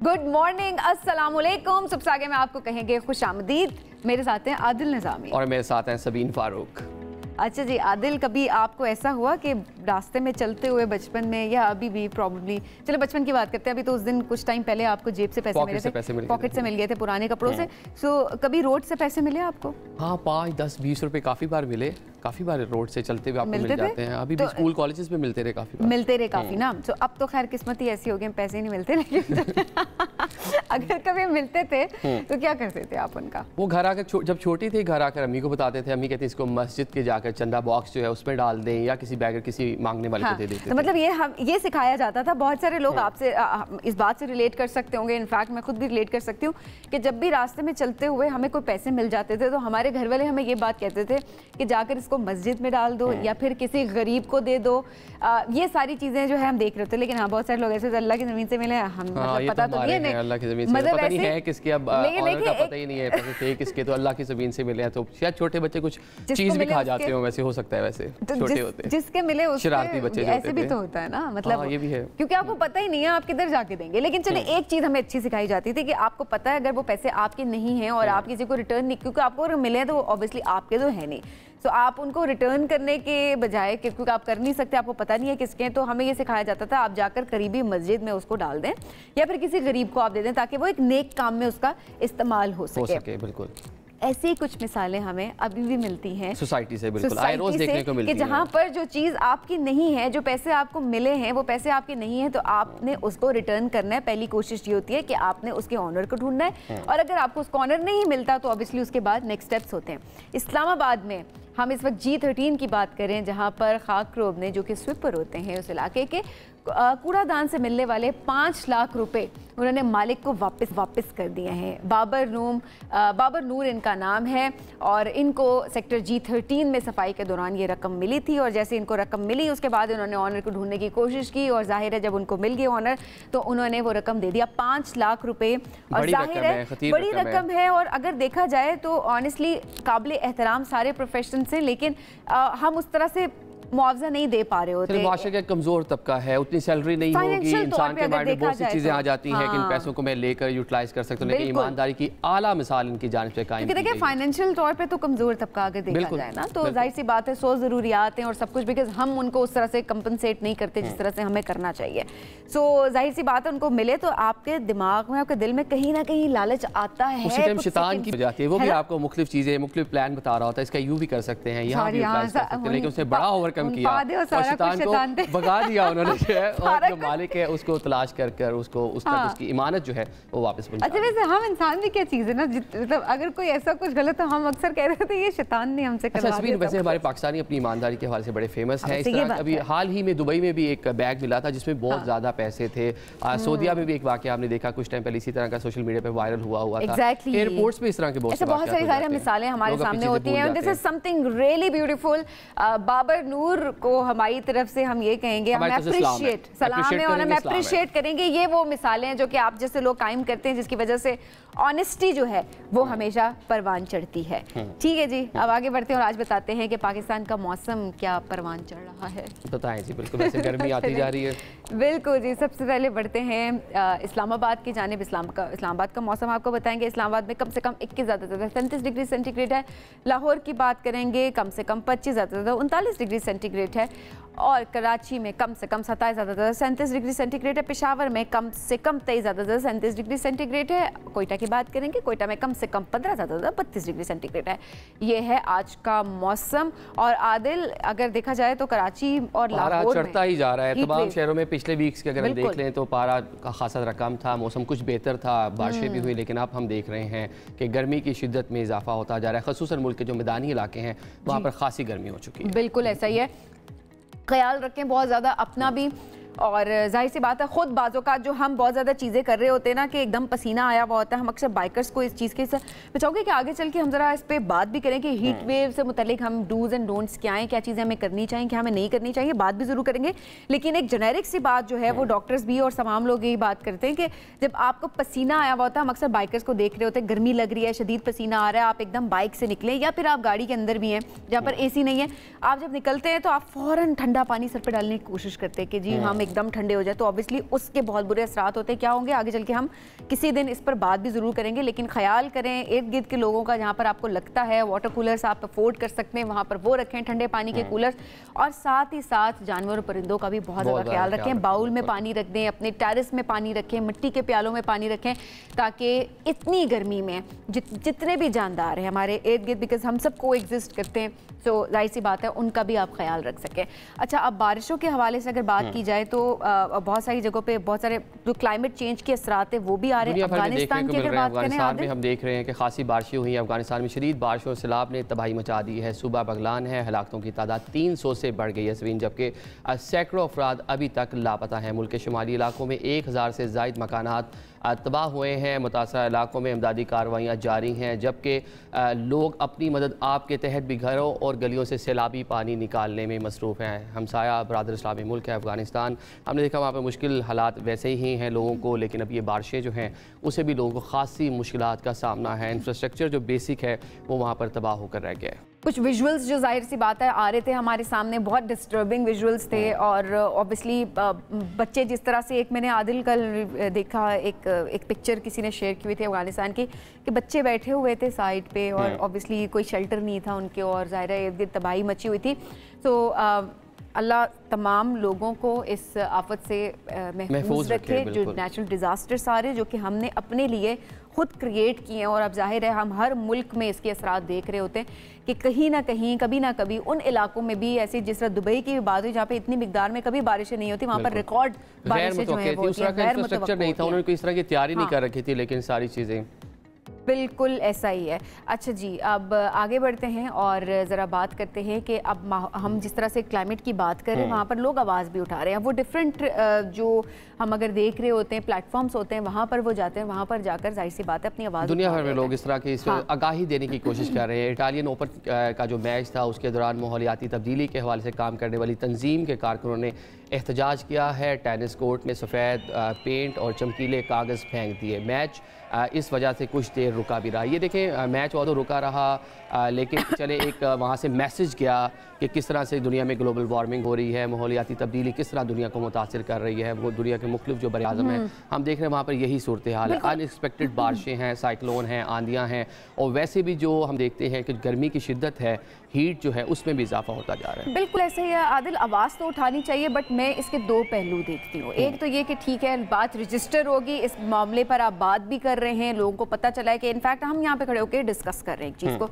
Good morning, अस्सलाम वालेकुम। सबसे आगे मैं आपको कहेंगे खुशामदीद। मेरे साथ हैं आदिल निज़ामी और मेरे साथ हैं सबीन फारूक। अच्छा जी आदिल, कभी आपको ऐसा हुआ कि रास्ते में चलते हुए बचपन में या अभी भी प्रॉब्ली, चलो बचपन की बात करते हैं, अभी तो उस दिन कुछ टाइम पहले आपको जेब से पैसे मिले थे, पॉकेट से मिल गए थे पुराने कपड़ों से, सो कभी रोड से पैसे मिले आपको? हाँ, 5, 10, 20 रुपए काफ़ी बार मिले, काफ़ी बार रोड से चलते हुए आपको मिल जाते हैं। अभी भी स्कूल कॉलेजेस में मिलते रहे, काफ़ी मिलते रहे काफ़ी ना। तो अब तो खैर किस्मत ही ऐसी हो गई, पैसे नहीं मिलते, लेकिन अगर कभी मिलते थे तो क्या करते थे आप उनका? वो घर आकर, जब छोटी थी, घर आकर अम्मी को बताते थे। अम्मी कहती इसको मस्जिद के जाकर चंदा बॉक्स जो है उसमें डाल दें या किसी बैगर किसी मांगने वाले को दे देते थे। मतलब ये सिखाया जाता था। बहुत सारे लोग आपसे इस बात से रिलेट कर सकते होंगे, इनफैक्ट मैं खुद भी रिलेट कर सकती हूँ कि जब भी रास्ते में चलते हुए हमें कोई पैसे मिल जाते थे तो हमारे घर वाले हमें ये बात कहते थे कि जाकर इसको मस्जिद में डाल दो या फिर किसी गरीब को दे दो। ये सारी चीजें जो है हम देख रहे थे, लेकिन हाँ बहुत सारे लोग ऐसे अल्लाह की जमीन से मिले, हम पता तो नहीं है अल्लाह की जमीन से, पता नहीं है किसके, अब ऑनर का पता ही नहीं है पैसे थे किसके, तो अल्लाह की जमीन से मिले हैं। तो शायद छोटे बच्चे कुछ चीज भी खा जाते हो, वैसे हो सकता है, वैसे छोटे होते हैं जिसके मिले उसके, शरारती बच्चे ऐसे भी तो होता है ना, मतलब ये भी है, क्योंकि आपको पता ही नहीं है आप किधर जाके देंगे। लेकिन चलिए एक चीज हमें अच्छी सिखाई जाती थी कि आपको पता है अगर वो पैसे आपके नहीं है और आप किसी को रिटर्न नहीं, क्योंकि आपको अगर मिले तो ऑब्वियसली आपके तो है नहीं, तो आप उनको रिटर्न करने के बजाय, क्योंकि आप कर नहीं सकते, आपको पता नहीं है किसके हैं, तो हमें ये सिखाया जाता था आप जाकर करीबी मस्जिद में उसको डाल दें या फिर किसी गरीब को आप दे दें ताकि वो एक नेक काम में उसका इस्तेमाल हो सके। बिल्कुल ऐसी ही कुछ मिसालें हमें अभी भी मिलती हैं सोसाइटी से, बिल्कुल आए रोज देखने को मिलती है कि जहाँ पर जो चीज़ आपकी नहीं है, जो पैसे आपको मिले हैं वो पैसे आपके नहीं है, तो आपने उसको रिटर्न करना है। पहली कोशिश ये होती है कि आपने उसके ऑनर को ढूंढना है, और अगर आपको उसका ऑनर नहीं मिलता तो ऑब्वियसली उसके बाद नेक्स्ट स्टेप्स होते हैं। इस्लामाबाद में हम इस वक्त G13 की बात करें, जहाँ पर खाकरोब ने, जो कि स्वीपर होते हैं उस इलाके के, कूड़ादान से मिलने वाले 5 लाख रुपए उन्होंने मालिक को वापस कर दिए हैं। बाबर नूर इनका नाम है, और इनको सेक्टर G13 में सफाई के दौरान ये रकम मिली थी, और जैसे इनको रकम मिली उसके बाद उन्होंने ऑनर को ढूंढने की कोशिश की, और जाहिर है जब उनको मिल गए ऑनर तो उन्होंने वो रकम दे दिया, 5 लाख रुपए। और जाहिर है बड़ी रकम है, और अगर देखा जाए तो ऑनेस्टली काबिल एहतराम सारे प्रोफेशन से, लेकिन हम उस तरह से मुआवजा नहीं दे पा रहे होते। माशरे का कमजोर तबका है, उतनी सैलरी नहीं होगी, इंसान के माइंड में बहुत सी चीजें आ जाती हैं कि इन पैसों को मैं लेकर यूटिलाइज कर सकता हूँ, लेकिन ईमानदारी की आला मिसाल इनकी जानिब से कायम की गई है। फाइनेंशियल तौर पे तो कमजोर तबका अगर देखा जाए ना, तो जाहिर सी बात है 100 जरूरियात हैं और सब कुछ, बिकॉज हम उनको उस तरह से कंपनसेट नहीं करते जिस तरह से हमें करना चाहिए। सो जाहिर सी बात है उनको मिले तो आपके दिमाग में, आपके दिल में कहीं ना कहीं लालच आता है, उसी टाइम शैतान की जाती है, वो भी आपको मुख्तलिफ चीजें, मुख्तलिफ प्लान बता रहा होता है, इसका यूं भी कर सकते हैं, यहाँ भी यूटिलाइज कर सकते हैं, लेकिन उसने बड़ा ओवरकम किया, शैतान को भगा दिया उन्होंने जो है, और जो मालिक है उसको तलाश कर उसको उसकी इमानत जो है वो वापस पहुंचा। अच्छा, वैसे हम इंसान भी क्या चीज़ है ना, मतलब अगर कोई ऐसा कुछ गलत तो हम अक्सर कह रहे थे ये शैतान ने हमसे करवा दिया। वैसे हमारे पाकिस्तानी अपनी ईमानदारी के हवाले से बड़े फेमस है। इस तरह अभी हाल ही में दुबई में भी एक बैग मिला था जिसमें बहुत ज्यादा पैसे थे। सऊदीया में भी एक वाकया आपने देखा कुछ टाइम पहले इसी तरह का सोशल मीडिया पे वायरल हुआ था। एयरपोर्ट्स पे इस तरह के बहुत सारी मिसालें हमारे सामने होती हैं। This is something really beautiful. Babar Noor को हमारी तरफ से हम ये कहेंगे, हम अप्रिशिएट सलाम है और हम अप्रिशिएट करेंगे। ये वो मिसालें हैं जो कि आप जैसे लोग कायम करते हैं, जिसकी वजह से ऑनेस्टी जो है वो हमेशा परवान चढ़ती है। ठीक है जी, अब आगे बढ़ते हैं और आज बताते हैं कि पाकिस्तान का मौसम क्या परवान चढ़ रहा है। बताएं जी, बिल्कुल ऐसे गर्मी आती जा रही है। बिल्कुल जी, सबसे पहले बढ़ते हैं इस्लामाबाद की जानिब। इस्लामाबाद का मौसम आपको बताएंगे। इस्लामाबाद में कम से कम 21 ज़्यादा 37 डिग्री सेंटीग्रेड है। लाहौर की बात करेंगे, कम से कम 25 ज़्यादा 39 डिग्री सेंटीग्रेड है, और कराची में कम से कम 27 ज़्यादा 37 डिग्री सेंटीग्रेड है। पेशावर में कम से कम 23 ज़्यादा 37 डिग्री सेंटीग्रेड है। कोयटा की बात करेंगे, कोयटा में कम से कम 15 ज़्यादा 32 डिग्री सेंटीग्रेड है। ये है आज का मौसम। और आदिल, अगर देखा जाए तो कराची और लाहौर चढ़ता ही जा रहा है तमाम शहरों में। पिछले वीक्स के अगर हम देख लें तो पारा का खासा रकम था, मौसम कुछ बेहतर था, बारिशें भी हुई, लेकिन अब हम देख रहे हैं कि गर्मी की शिद्दत में इजाफा होता जा रहा है। खसूसन मुल्क के जो मैदानी इलाके हैं वहाँ पर खासी गर्मी हो चुकी है। बिल्कुल ऐसा ही है, ख्याल रखें बहुत ज़्यादा अपना भी। और जाहिर सी बात है खुद बाजों का जो हम बहुत ज़्यादा चीज़ें कर रहे होते हैं ना कि एकदम पसीना आया हुआ होता है, हम अक्सर बाइकर्स को इस चीज़ के मैं चाहूँगी कि आगे चल के हम ज़रा इस पर बात भी करें कि हीट वेव से मुतल्लिक हम डूज एंड डोंट्स क्या हैं, क्या चीज़ें हमें करनी चाहिए, क्या हमें नहीं करनी चाहिए, बात भी ज़रूर करेंगे। लेकिन एक जेनेरिक सी बात जो है वो डॉक्टर्स भी और तमाम लोग यही बात करते हैं कि जब आपको पसीना आया हुआ होता है, हम अक्सर बाइकर्स को देख रहे होते हैं, गर्मी लग रही है, शदीद पसीना आ रहा है, आप एकदम बाइक से निकलें या फिर आप गाड़ी के अंदर भी हैं जहाँ पर AC नहीं है, आप जब निकलते हैं तो आप फ़ौरन ठंडा पानी सर पर डालने की कोशिश करते हैं कि जी हाँ एकदम ठंडे हो जाए तो ऑब्वियसली उसके बहुत बुरे असरात होते हैं। क्या होंगे आगे चल के हम किसी दिन इस पर बात भी ज़रूर करेंगे, लेकिन ख्याल करें इर्द गिर्द के लोगों का, जहाँ पर आपको लगता है वाटर कूलर्स आप अफोर्ड कर सकते हैं वहाँ पर वो रखें, ठंडे पानी के कूलर्स, और साथ ही साथ जानवर और परिंदों का भी बहुत ज़्यादा ख्याल रखें। बाउल में पानी रख दें, अपने टेरेस में पानी रखें, मिट्टी के प्यालों में पानी रखें, ताकि इतनी गर्मी में जितने भी जानदार हैं हमारे इर्द गिर्द, बिकॉज हम सब को एग्जिस्ट करते हैं, तो जाहिर सी बात है उनका भी आप ख्याल रख सकें। अच्छा, अब बारिशों के हवाले से अगर बात की जाए तो बहुत सारी जगहों पे बहुत सारे जो क्लाइमेट चेंज के असरात है वो भी आ रहे हैं। अफगानिस्तान की अगर बात करें, में हम देख रहे हैं कि खासी बारिशें हुई हैं। अफगानिस्तान में शदीद बारिशों और सैलाब ने तबाही मचा दी है। सूबा बगलान है, हलाकतों की तादाद 300 से बढ़ गई है सवीन, जबकि सैकड़ों अफराद अभी तक लापता हैं। मुल्क के शुमाली इलाकों में 1000 से ज़ायद मकानात तबाह हुए हैं। मुतासरा इलाकों में इमदादी कार्रवाइयाँ जारी हैं, जबकि लोग अपनी मदद आप के तहत भी घरों और गलियों से सैलाबी पानी निकालने में मसरूफ़ हैं। हमसाया बरादर इस्लामी मुल्क है अफ़गानिस्तान, हमने देखा वहाँ पर मुश्किल हालात वैसे ही हैं लोगों को, लेकिन अब ये बारिशें जो हैं उससे भी लोगों को ख़ासी मुश्किलात का सामना है। इंफ्रास्ट्रक्चर जो बेसिक है वो वहाँ पर तबाह होकर रह गया है। कुछ विजुअल्स जो जाहिर सी बात है आ रहे थे हमारे सामने, बहुत डिस्टर्बिंग विजुअल्स थे, और ऑब्वियसली बच्चे जिस तरह से, एक मैंने आदिल कल देखा, एक पिक्चर किसी ने शेयर की हुई थी अफगानिस्तान की, कि बच्चे बैठे हुए थे साइड पे और ऑब्वियसली कोई शेल्टर नहीं था उनके, और ज़ाहिर है इर्द गिर्द तबाही मची हुई थी। तो अल्लाह तमाम लोगों को इस आफत से महफूज रखे, जो नेचुरल डिज़ास्टर सारे जो कि हमने अपने लिए खुद क्रिएट किए हैं, और अब जाहिर है हम हर मुल्क में इसके असरात देख रहे होते हैं कि कहीं ना कहीं कभी ना कभी उन इलाकों में भी ऐसी, जिस तरह दुबई की भी बात हुई जहाँ पे इतनी मिकदार में कभी बारिशें नहीं होती, वहाँ पर रिकॉर्ड बारिशें जो है वो इंफ्रास्ट्रक्चर नहीं था, उन्होंने कोई इस तरह की तैयारी नहीं कर रखी थी, लेकिन सारी चीज़ें बिल्कुल ऐसा ही है। अच्छा जी, अब आगे बढ़ते हैं और ज़रा बात करते हैं कि अब हम जिस तरह से क्लाइमेट की बात कर रहे हैं वहाँ पर लोग आवाज़ भी उठा रहे हैं। वो डिफरेंट जो हम अगर देख रहे होते हैं प्लेटफॉर्म्स होते हैं, वहाँ पर वो जाते हैं, वहाँ पर जाकर जाहिर सी बात है अपनी आवाज़, दुनिया भर में लोग इस तरह की आगाही देने की कोशिश कर रहे हैं। इटालियन ओपन का जो मैच था उसके दौरान माहौलियाती तब्दीली के हवाले से काम करने वाली तंजीम के कारकुनों ने एहतजाज किया है। टेनिस कोर्ट में सफ़ेद पेंट और चमकीले कागज़ फेंक दिए। मैच इस वजह से कुछ देर रुका भी रहा। ये देखें, मैच और तो रुका रहा, लेकिन चले एक वहाँ से मैसेज गया कि किस तरह से दुनिया में ग्लोबल वार्मिंग हो रही है, माहौलियाती तब्दीली किस तरह दुनिया को मुतासिर कर रही है। वो दुनिया के मुख्तलिफ जो बर आज़म हैं, हम देख रहे हैं वहाँ पर यही सूरत हाल है। अनएक्सपेक्टेड बारिशें हैं, साइक्लोन हैं, आंधियाँ हैं, और वैसे भी जो हम देखते हैं कि गर्मी की शिद्दत है, हीट जो है, उसमें भी इजाफा होता जा रहा है। बिल्कुल ऐसे ही है आदिल, आवाज़ तो उठानी चाहिए, बट मैं इसके दो पहलू देखती हूँ। एक तो ये कि ठीक है बात रजिस्टर होगी, इस मामले पर आप बात भी कर रहे हैं, लोगों को पता चला है कि इनफैक्ट हम यहाँ पे खड़े होकर डिस्कस कर रहे हैं एक चीज़ को,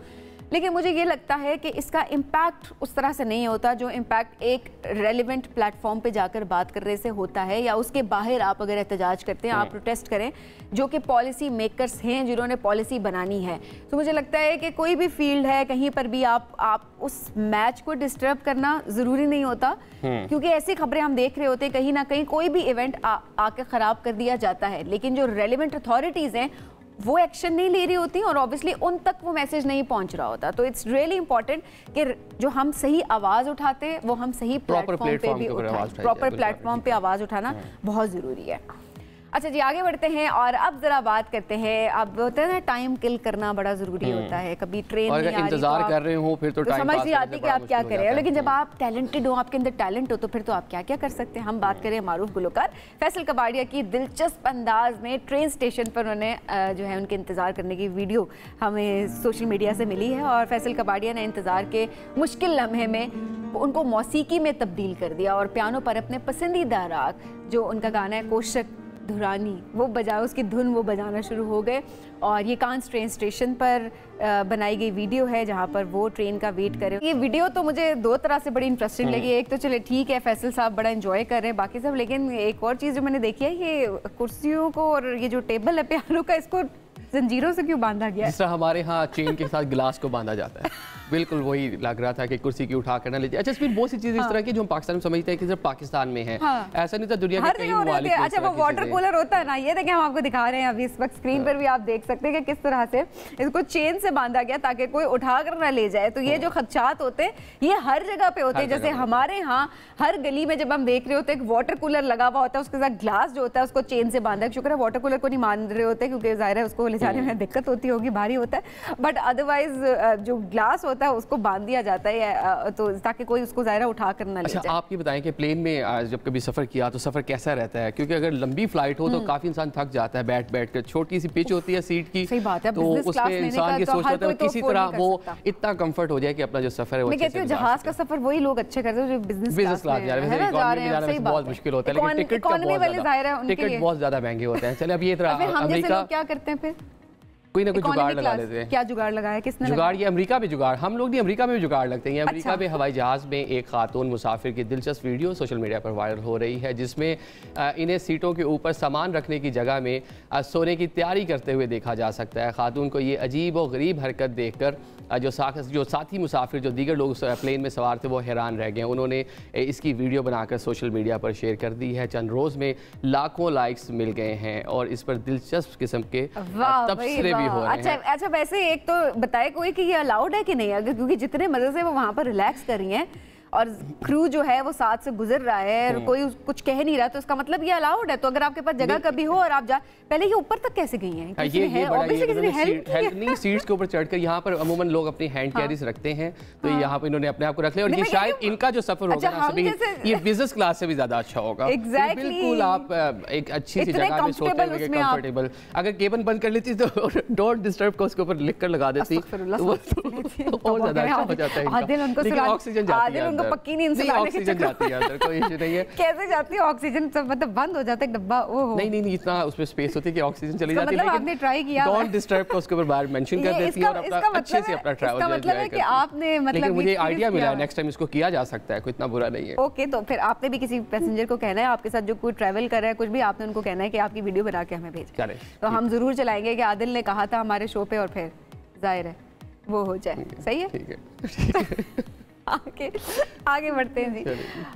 लेकिन मुझे ये लगता है कि इसका इम्पैक्ट उस तरह से नहीं होता जो इम्पैक्ट एक रेलिवेंट प्लेटफॉर्म पे जाकर बात करने से होता है, या उसके बाहर आप अगर एहतजाज करते हैं, आप प्रोटेस्ट करें, जो कि पॉलिसी मेकर्स हैं जिन्होंने पॉलिसी बनानी है। तो मुझे लगता है कि कोई भी फील्ड है, कहीं पर भी आप उस मैच को डिस्टर्ब करना ज़रूरी नहीं होता, क्योंकि ऐसी खबरें हम देख रहे होते हैं कहीं ना कहीं कोई भी इवेंट आके ख़राब कर दिया जाता है, लेकिन जो रेलिवेंट अथॉरिटीज़ हैं वो एक्शन नहीं ले रही होती और ऑब्वियसली उन तक वो मैसेज नहीं पहुंच रहा होता। तो इट्स रियली इंपॉर्टेंट कि जो हम सही आवाज़ उठाते हैं वो हम सही प्लेटफॉर्म पे भी उठाएं। प्रॉपर प्लेटफॉर्म पे आवाज़ उठाना बहुत ज़रूरी है। अच्छा जी, आगे बढ़ते हैं और अब जरा बात करते हैं, अब होता है ना टाइम किल करना बड़ा ज़रूरी होता है। कभी ट्रेन नहीं आ रही, इंतजार कर रहे हो, फिर तो समझ नहीं आती कि आप क्या करें, लेकिन जब आप टैलेंटेड हो, आपके अंदर टैलेंट हो, तो फिर तो आप क्या क्या कर सकते हैं। हम बात करें मारूफ गुलकार फैसल कबाड़िया की दिलचस्प अंदाज में ट्रेन स्टेशन पर उन्होंने जो है उनके इंतज़ार करने की वीडियो हमें सोशल मीडिया से मिली है, और फैसल कबाड़िया ने इंतज़ार के मुश्किल लम्हे में उनको मौसीकी में तब्दील कर दिया और पियानो पर अपने पसंदीदा राग जो उनका गाना है कोशक धुरानी वो बजाए, उसकी धुन वो बजाना शुरू हो गए। और ये कांस ट्रेन स्टेशन पर बनाई गई वीडियो है जहाँ पर वो ट्रेन का वेट कर रहे हैं। ये वीडियो तो मुझे दो तरह से बड़ी इंटरेस्टिंग लगी। एक तो चले ठीक है फैसल साहब बड़ा एंजॉय कर रहे हैं बाकी सब, लेकिन एक और चीज़ जो मैंने देखी है, ये कुर्सियों को और ये जो टेबल है पियानो का, इसको जंजीरों से क्यों बांधा गया है? जिस तरह हमारे यहाँ चेन के साथ गिलास को बांधा जाता है, बिल्कुल वही लग रहा था कि कुर्सी की उठा कर ना लीजिए। अच्छा, इसमें बहुत सी चीज़ें इस तरह की जो हम पाकिस्तान में समझते हैं कि सिर्फ पाकिस्तान में है, ऐसा नहीं था, दुनिया के कई ममालिक में। अच्छा, वो वाटर कूलर होता है ना, ये देखें हम आपको दिखा रहे हैं अभी इस वक्त स्क्रीन पर भी आप देख सकते हैं कि किस तरह से इसको चेन से बांधा गया ताकि कोई उठा कर ना ले जाए। तो ये जो खदशात होते हैं ये हर जगह पे होते हैं। जैसे हमारे यहाँ हर गली में जब हम देख रहे होते हैं वाटर कूलर लगा हुआ होता है, उसके साथ ग्लास जो होता है उसको चेन से बांधा है। शुक्र है वाटर कूलर को नहीं मान रहे होते क्योंकि जाहिर है उसको ले जाने में दिक्कत होती होगी, भारी होता है, बट अदरवाइज जो ग्लास होता होता है उसको बांध दिया जाता है, तो ताकि कोई उसको ज़ाहिर उठा कर ना ले जाए। आप ये बताएं कि प्लेन में जब कभी सफ़र किया तो सफ़र कैसा रहता है, क्योंकि अगर लंबी फ्लाइट हो तो काफ़ी इंसान थक जाता है बैठ बैठ कर, छोटी सी पिच होती है सीट की, सही बात है, तो उसमें इंसान ये सोचता है किसी तरह वो इतना कंफर्ट हो जाए कि अपना जो सफ़र है वो अच्छे से। जहाज का सफ़र वही लोग अच्छे करते हैं जो बिजनेस क्लास जा रहे हैं, बहुत मुश्किल होता है, लेकिन टिकट बहुत ज़्यादा महंगे होते हैं। चले अब ये अमेरिका क्या करते हैं फिर कोई ना कोई जुगाड़ लगा लेते हैं। क्या जुगाड़ लगाया, किसने जुगाड़? ये अमेरिका में जुगाड़, हम लोग नहीं, अमेरिका में भी जुगाड़ लगते हैं। अमेरिका में हवाई जहाज़ में एक खातून मुसाफिर की दिलचस्प वीडियो सोशल मीडिया पर वायरल हो रही है, जिसमें इन्हें सीटों के ऊपर सामान रखने की जगह में सोने की तैयारी करते हुए देखा जा सकता है। खातून को ये अजीब और गरीब हरकत देखकर जो साथी मुसाफिर जो दीगर लोग प्लेन में सवार थे वो हैरान रह गए। उन्होंने इसकी वीडियो बनाकर सोशल मीडिया पर शेयर कर दी है। चंद रोज़ में लाखों लाइक्स मिल गए हैं और इस पर दिलचस्प किस्म के तबसरे भी हो रहे हैं। अच्छा, वैसे एक तो बताए कोई कि ये अलाउड है कि नहीं, अगर क्योंकि जितने मजे से वो वहाँ पर रिलैक्स कर रही हैं और क्रू जो है वो साथ से गुजर रहा है और कोई कुछ कह नहीं रहा, तो इसका मतलब ये अलाउड है। तो अगर आपके पास जगह कभी हो और आप जा, पहले ये ऊपर तक कैसे गई हैं? नहीं, सीट्स के ऊपर चढ़कर यहाँ पर अमूमन लोग अपनी हैंड कैरीज रखते हैं, तो यहाँ पर इन्होंने अपने आप को रख लिया और ये शायद इनका जो सफर होगा ना ये बिजनेस क्लास से भी ज्यादा अच्छा होगा। बिल्कुल आप एक अच्छी सी जगह में सोते हुए कंफर्टेबल। अगर केबिन बंद कर लेती तो डोंट डिस्टर्ब को उसके ऊपर लिख कर लगा देती और ज्यादा अच्छा हो जाता है। ऑक्सीजन जाती है, पक्की नींद ऑक्सीजन जाती है अंदर, कोई इशू नहीं है। कैसे जाती है ऑक्सीजन? मतलब बंद हो जाता है डब्बा। ओहो नहीं, इतना उसमें स्पेस होती है कि ऑक्सीजन चली जाती है, लेकिन आपने ट्राई किया, डोंट डिस्टर्ब को उसके ऊपर बाहर मेंशन कर देती है और अपना अच्छे से अपना ट्रैवल करती है। मतलब है कि आपने लेकिन मुझे आइडिया मिला है, नेक्स्ट टाइम इसको किया जा सकता है, कोई इतना बुरा नहीं है। ओके, तो फिर आपने भी किसी पैसेंजर को कहना है, आपके साथ जो कोई ट्रैवल कर रहा है कुछ भी, आपने उनको कहना है कि आपकी वीडियो बना के हमें भेजें, तो हम जरूर चलाएंगे कि आदिल ने कहा था हमारे शो पे, और फिर जाहिर है वो हो जाए। सही है, ठीक है। आगे बढ़ते हैं जी।